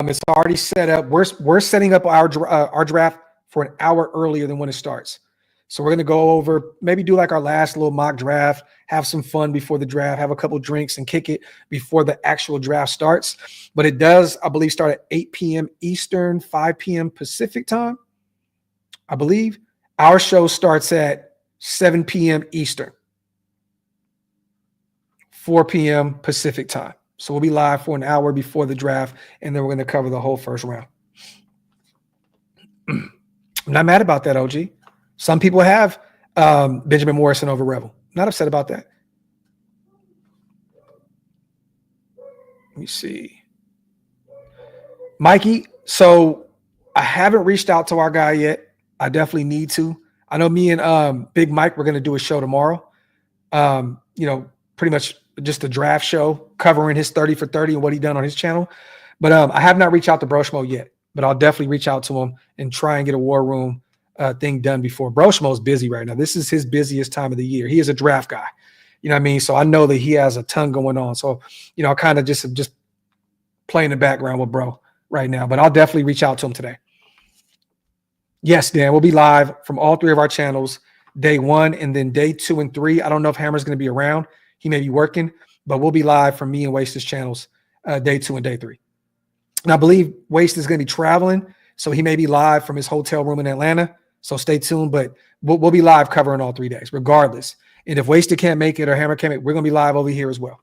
It's already set up. We're setting up our draft for an hour earlier than when it starts. So we're going to go over, maybe do like our last little mock draft, have some fun before the draft, have a couple drinks and kick it before the actual draft starts. But it does, I believe, start at 8 p.m. Eastern, 5 p.m. Pacific time, I believe. Our show starts at 7 p.m. Eastern, 4 p.m. Pacific time. So we'll be live for an hour before the draft, and then we're going to cover the whole first round. I'm not mad about that, OG. Some people have Benjamin Morrison over Rebel. Not upset about that. Let me see. Mikey, so I haven't reached out to our guy yet. I definitely need to. I know me and Big Mike, we're going to do a show tomorrow. Pretty much just a draft show covering his 30 for 30 and what he done on his channel. But I have not reached out to Broshmo yet, but I'll definitely reach out to him and try and get a War Room thing done before. Broshmo's busy right now. This is his busiest time of the year. He is a draft guy. You know what I mean? So I know that he has a ton going on. So, I kind of just play in the background with bro right now, but I'll definitely reach out to him today. Yes, Dan, we'll be live from all three of our channels, day 1 and then day 2 and 3. I don't know if Hammer's going to be around. He may be working, but we'll be live from me and Waste's channels, day 2 and day 3. And I believe Waste is going to be traveling, so he may be live from his hotel room in Atlanta. So stay tuned, but we'll be live covering all 3 days, regardless. And if Wasted can't make it or Hammer can't make it, we're going to be live over here as well.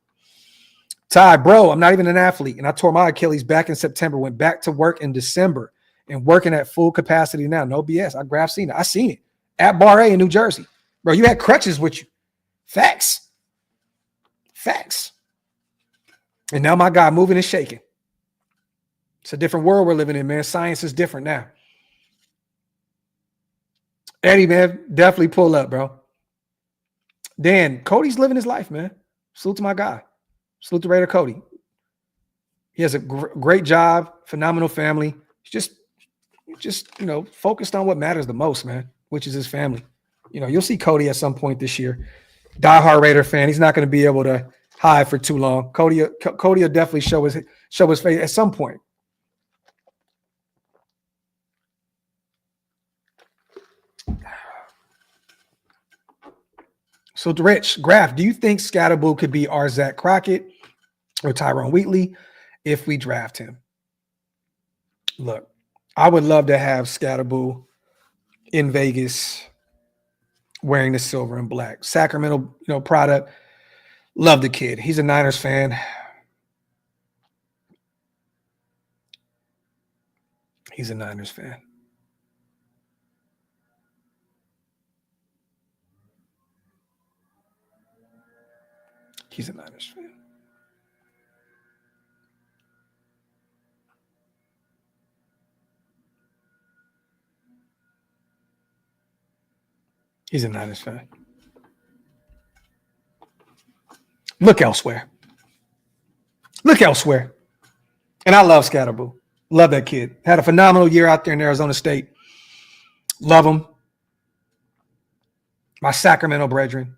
Ty, bro, I'm not even an athlete, and I tore my Achilles back in September, went back to work in December, and working at full capacity now. No BS. I seen it. I seen it at Bar A in New Jersey. Bro, you had crutches with you. Facts. And now my guy moving and shaking. It's a different world we're living in, man. Science is different now. Eddie, man, definitely pull up, bro. Dan, Cody's living his life, man. Salute to my guy. Salute to Raider Cody. He has a great job, phenomenal family. He's just focused on what matters the most, man, which is his family. You'll see Cody at some point this year. Diehard Raider fan. He's not going to be able to hide for too long. Cody will definitely show his face at some point. So, Rich, Graphk, do you think Scatterboo could be our Zach Crockett or Tyrone Wheatley if we draft him? Look, I would love to have Scatterboo in Vegas wearing the silver and black. Sacramento, product. Love the kid. He's a Niners fan. He's a Niners fan. He's a Niners fan. He's a Niners fan. Look elsewhere. And I love Scatterboo. Love that kid. Had a phenomenal year out there in Arizona State. Love him. My Sacramento brethren.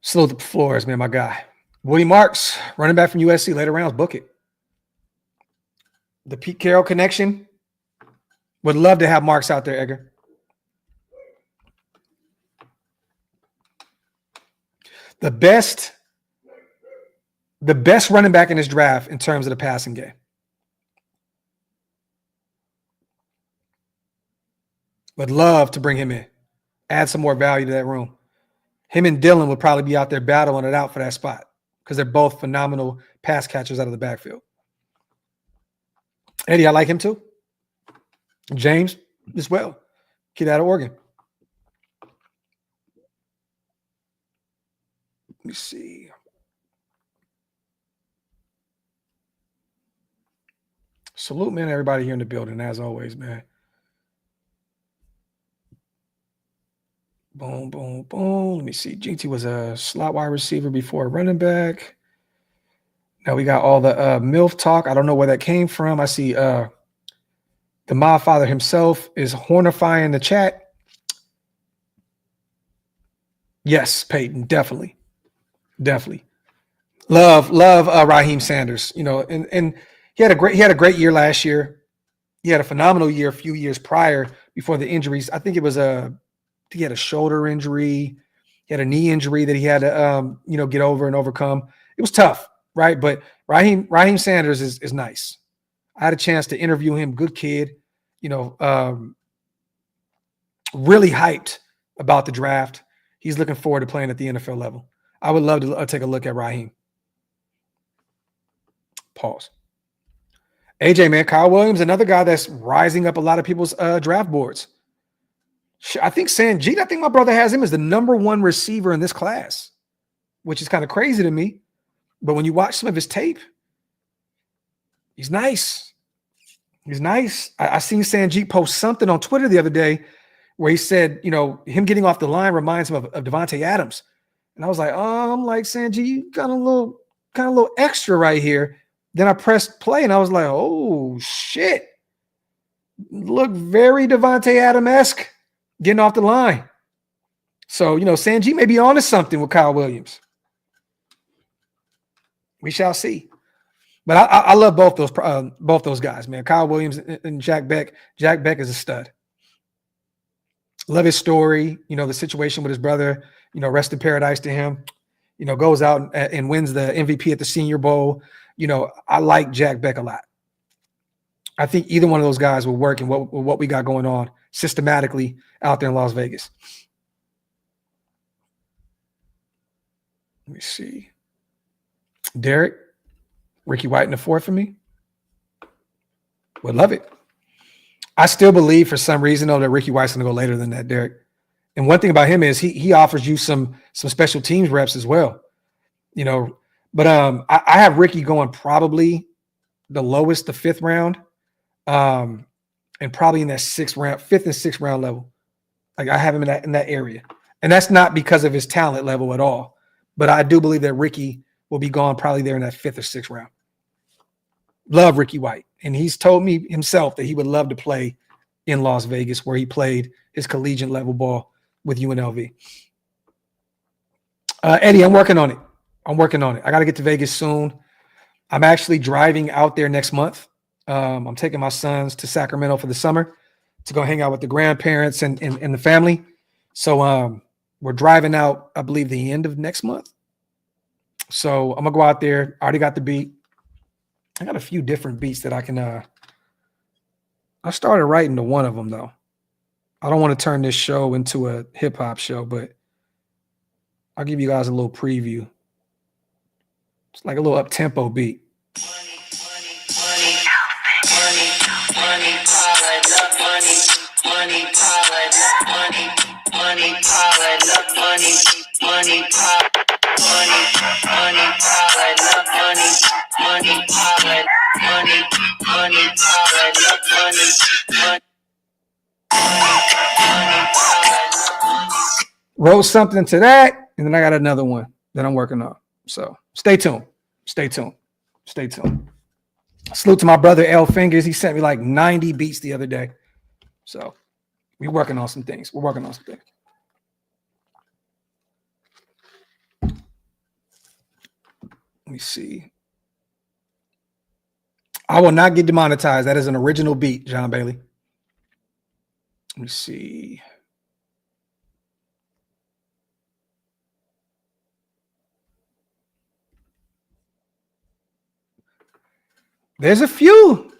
Salute the Flores, man, my guy. Woody Marks, running back from USC, later rounds, book it. The Pete Carroll connection. Would love to have Marks out there, Edgar. The best running back in this draft in terms of the passing game. Would love to bring him in. Add some more value to that room. Him and Dylan would probably be out there battling it out for that spot because they're both phenomenal pass catchers out of the backfield. Eddie, I like him too. James as well. Kid out of Oregon. Let me see. Salute, man, everybody here in the building, as always, man. Boom, boom, boom. Let me see. Jeanty was a slot wide receiver before a running back. Now we got all the MILF talk. I don't know where that came from. I see the Mod Father himself is hornifying the chat. Yes, Peyton, definitely. Love Raheem Sanders. And he had a great year last year. He had a phenomenal year a few years prior before the injuries. I think he had a shoulder injury. He had a knee injury that he had to get over and overcome. It was tough, right? But Raheem Sanders is nice. I had a chance to interview him. Good kid, really hyped about the draft. He's looking forward to playing at the NFL level. I would love to take a look at Raheem. Pause. AJ, man, Kyle Williams, another guy that's rising up a lot of people's draft boards. I think Sanjit, I think my brother has him as the number 1 receiver in this class, which is kind of crazy to me. But when you watch some of his tape, he's nice. He's nice. I seen Sanjit post something on Twitter the other day where he said, him getting off the line reminds him of Devontae Adams. And I was like, I'm like, Sanjit, you got a little extra right here. Then I pressed play and I was like, oh, shit. Look very Devontae Adams-esque getting off the line. So, Sanjit may be onto something with Kyle Williams. We shall see. But I love both those guys, man. Kyle Williams and Jack Beck. Jack Beck is a stud. Love his story. The situation with his brother. Rest in paradise to him. Goes out and wins the MVP at the Senior Bowl. I like Jack Beck a lot. I think either one of those guys will work in what we got going on systematically out there in Las Vegas. Let me see. Derek, Ricky White in the 4th for me. Would love it. I still believe for some reason, though, that Ricky White's going to go later than that, Derek. And one thing about him is he offers you some special teams reps as well. But I have Ricky going probably the lowest, the 5th round, and probably in that 6th round, 5th and 6th round level. Like I have him in that area. And that's not because of his talent level at all. But I do believe that Ricky will be gone probably there in that 5th or 6th round. Love Ricky White. And he's told me himself that he would love to play in Las Vegas where he played his collegiate level ball with UNLV. Eddie, I'm working on it. I got to get to Vegas soon. I'm actually driving out there next month. I'm taking my sons to Sacramento for the summer to go hang out with the grandparents and the family. So we're driving out, I believe, the end of next month. So I'm going to go out there. I already got the beat. I got a few different beats that I can I started writing to one of them, though. I don't want to turn this show into a hip-hop show, but I'll give you guys a little preview. It's like a little up-tempo beat. Wrote something to that, and then I got another one that I'm working on. So stay tuned. Salute to my brother L Fingers. He sent me like 90 beats the other day. So we're working on some things. Let me see. I will not get demonetized. That is an original beat, John Bailey. Let me see. There's a few.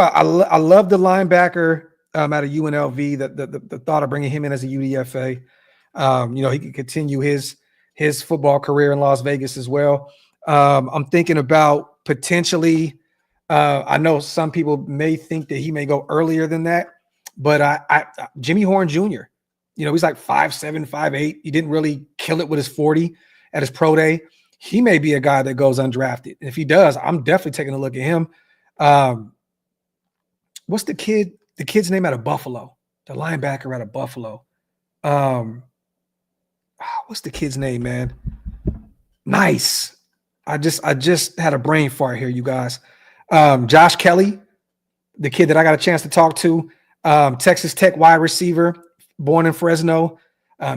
I love the linebacker out of UNLV. The thought of bringing him in as a UDFA. He can continue his football career in Las Vegas as well. I'm thinking about potentially. I know some people may think that he may go earlier than that, but Jimmy Horn Jr. He's like 5'7", 5'8". He didn't really kill it with his 40 at his pro day. He may be a guy that goes undrafted. And if he does, I'm definitely taking a look at him. What's the kid's name out of Buffalo? The linebacker out of Buffalo. What's the kid's name, man? Nice. I just had a brain fart here, you guys. Josh Kelly, the kid that I got a chance to talk to, Texas Tech wide receiver, born in Fresno.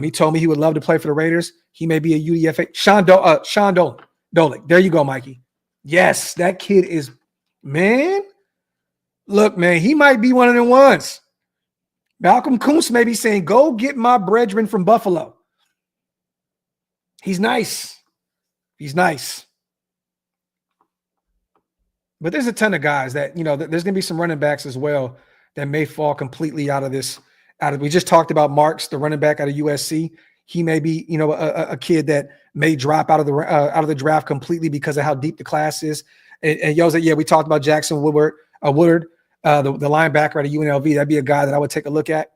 He told me he would love to play for the Raiders. He may be a UDFA. Sean Dolick. There you go, Mikey. Yes, that kid is, man. Look, man, he might be one of them ones. Malcolm Kuntz may be saying, go get my brethren from Buffalo. He's nice. He's nice. But there's a ton of guys that, there's going to be some running backs as well that may fall completely out of this. We just talked about Marks, the running back out of USC. He may be, a kid that may drop out of the draft completely because of how deep the class is. And Jose, yeah, we talked about Jackson Woodward, the linebacker out of UNLV. That'd be a guy that I would take a look at.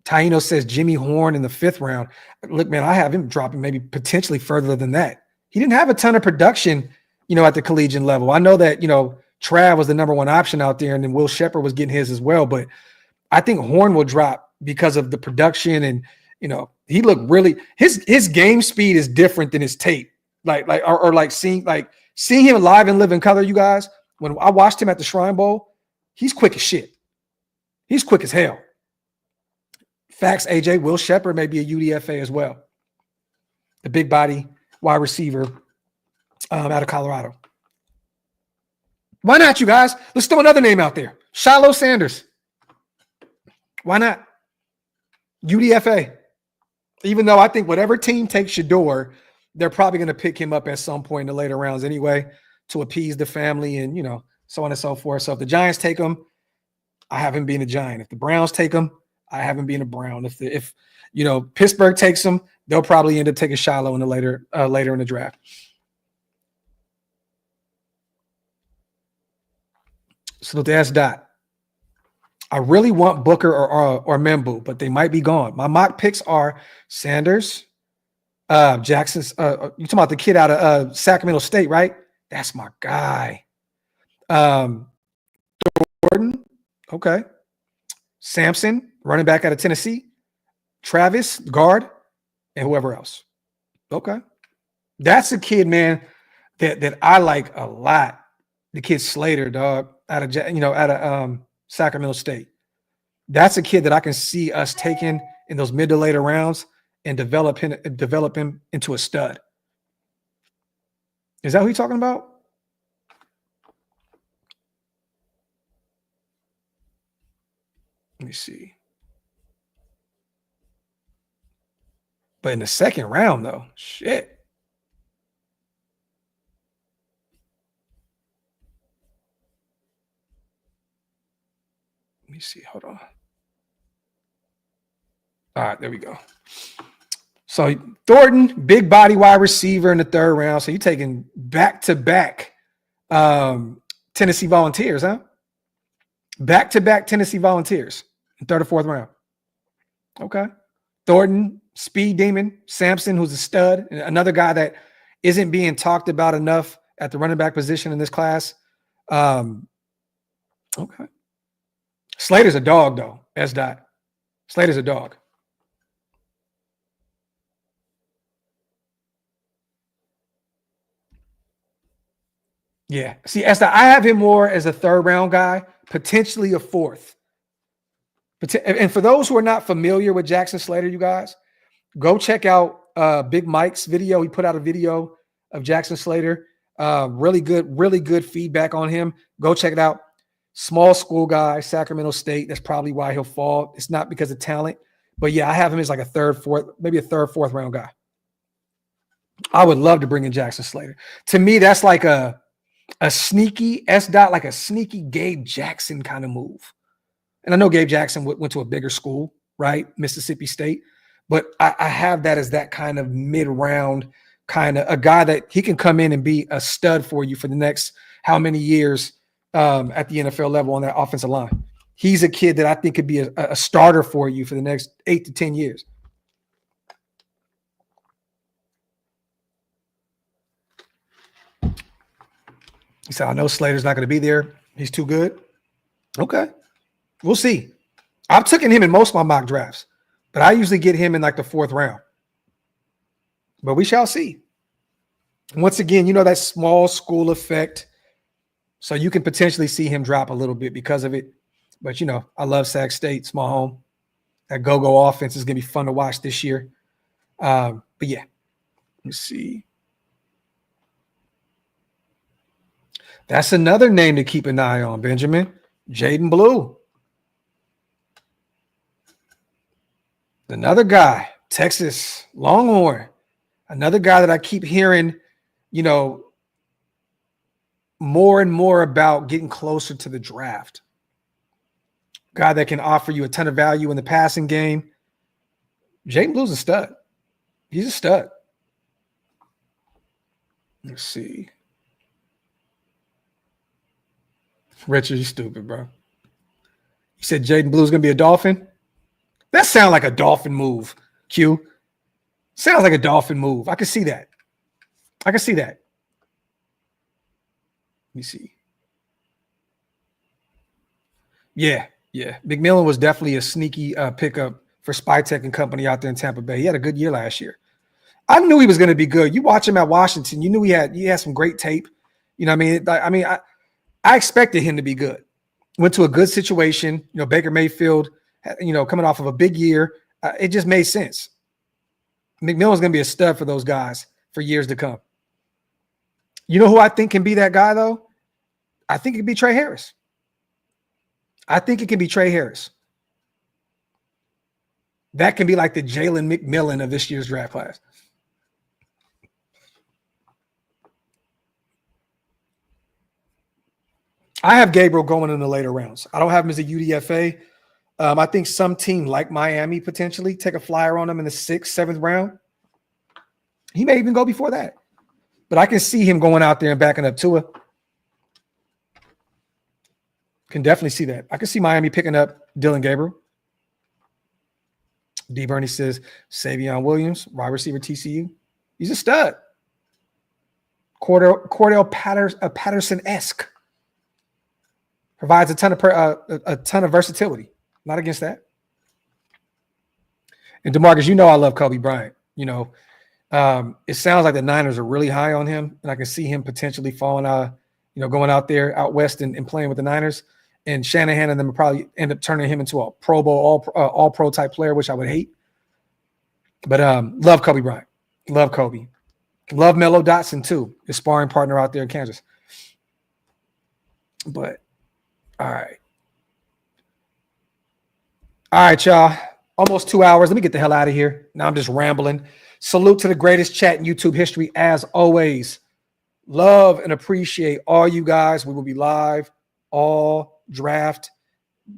Taino says Jimmy Horn in the 5th round. Look, man, I have him dropping maybe potentially further than that. He didn't have a ton of production, at the collegiate level. I know that, Trav was the number 1 option out there, and then Will Shepherd was getting his as well. But I think Horn will drop because of the production, and he looked really his game speed is different than his tape. Seeing him live and live in color, you guys. When I watched him at the Shrine Bowl, he's quick as shit. He's quick as hell. Facts, AJ. Will Shepherd may be a UDFA as well. The big body wide receiver out of Colorado. Why not, you guys? Let's throw another name out there. Shiloh Sanders. Why not? UDFA. Even though I think whatever team takes Shador, they're probably going to pick him up at some point in the later rounds anyway to appease the family and, so on and so forth. So if the Giants take him, I have him being a Giant. If the Browns take him, I have him being a Brown. If Pittsburgh takes him, they'll probably end up taking Shiloh in the later in the draft. So the S dot. I really want Booker or Membu, but they might be gone. My mock picks are Sanders, Jackson's. You talking about the kid out of Sacramento State, right? That's my guy. Jordan, okay. Sampson, running back out of Tennessee. Travis, guard, and whoever else. Okay, that's a kid, man, that I like a lot. The kid Slater, dog, out of Sacramento State. That's a kid that I can see us taking in those mid to later rounds and develop him into a stud. Is that who you're talking about? Let me see. But in the 2nd round, though, shit. Let me see. Hold on. All right, there we go. So Thornton, big body wide receiver in the 3rd round. So you're taking back-to-back Tennessee Volunteers, huh? Back-to-back Tennessee Volunteers in 3rd or 4th round. Okay. Thornton, speed demon. Sampson, who's a stud. Another guy that isn't being talked about enough at the running back position in this class. Okay. Slater's a dog, though. S. Dot. Slater's a dog. Yeah. See, S. Dot, I have him more as a 3rd round guy, potentially a 4th. And for those who are not familiar with Jackson Slater, you guys, go check out Big Mike's video. He put out a video of Jackson Slater. Really good feedback on him. Go check it out. Small school guy, Sacramento State. That's probably why he'll fall. It's not because of talent. But yeah, I have him as like a 3rd, 4th, maybe a 3rd, 4th round guy. I would love to bring in Jackson Slater. To me, that's like a sneaky S. Dot, like a sneaky Gabe Jackson kind of move. And I know Gabe Jackson went to a bigger school, right? Mississippi State. But I have that as that kind of mid-round kind of a guy that he can come in and be a stud for you for the next how many years at the NFL level on that offensive line. He's a kid that I think could be a starter for you for the next 8 to 10 years. He said, I know Slater's not going to be there. He's too good. Okay. We'll see. I've taken him in most of my mock drafts, but I usually get him in like the 4th round. But we shall see. Once again, that small school effect. So you can potentially see him drop a little bit because of it. But, I love Sac State, small home. That go-go offense is going to be fun to watch this year. But yeah, let's see. That's another name to keep an eye on, Benjamin. Jaden Blue. Another guy, Texas Longhorn. Another guy that I keep hearing, more and more about getting closer to the draft. Guy that can offer you a ton of value in the passing game. Jaden Blue's a stud. He's a stud. Let's see. Richard, you stupid, bro. You said Jaden Blue's going to be a Dolphin? That sounds like a Dolphin move, Q. Sounds like a Dolphin move. I can see that. Let me see. Yeah. McMillan was definitely a sneaky pickup for Spytek and company out there in Tampa Bay. He had a good year last year. I knew he was going to be good. You watch him at Washington, you knew he had some great tape. You know what I mean? I expected him to be good. Went to a good situation. Baker Mayfield, coming off of a big year. It just made sense. McMillan's going to be a stud for those guys for years to come. You know who I think can be that guy, though? I think it could be Trey Harris. That can be like the Jalen McMillan of this year's draft class. I have Gabriel going in the later rounds. I don't have him as a UDFA. I think some team like Miami potentially take a flyer on him in the 6th, 7th round. He may even go before that. But I can see him going out there and backing up Tua. Can definitely see that. I can see Miami picking up Dylan Gabriel. D. Bernie says Savion Williams, wide receiver TCU. He's a stud. Cordell Patterson-esque. Provides a ton of versatility. Not against that. And DeMarcus, I love Kobe Bryant. It sounds like the Niners are really high on him, and I can see him potentially falling going out there out west and playing with the Niners. And Shanahan and them will probably end up turning him into a Pro Bowl, all pro type player, which I would hate. But love Kobe Bryant. Love Kobe. Love Melo Dotson too, his sparring partner out there in Kansas. But all right, y'all. Almost 2 hours. Let me get the hell out of here. Now I'm just rambling. Salute to the greatest chat in YouTube history, as always. Love and appreciate all you guys. We will be live all draft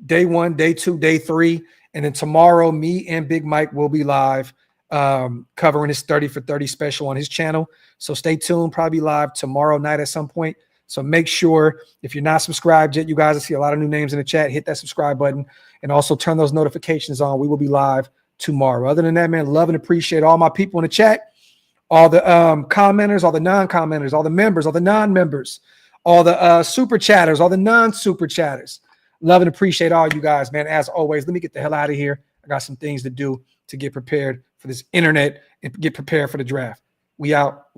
day 1, day 2, day 3. And then tomorrow, me and Big Mike will be live covering his 30 for 30 special on his channel. So stay tuned. Probably live tomorrow night at some point. So make sure, if you're not subscribed yet, you guys, I see a lot of new names in the chat, hit that subscribe button and also turn those notifications on. We will be live tomorrow. Other than that, man, love and appreciate all my people in the chat, all the commenters, all the non-commenters, all the members, all the non-members, all the super chatters, all the non-super chatters. Love and appreciate all you guys, man. As always, let me get the hell out of here. I got some things to do to get prepared for this internet and get prepared for the draft. We out.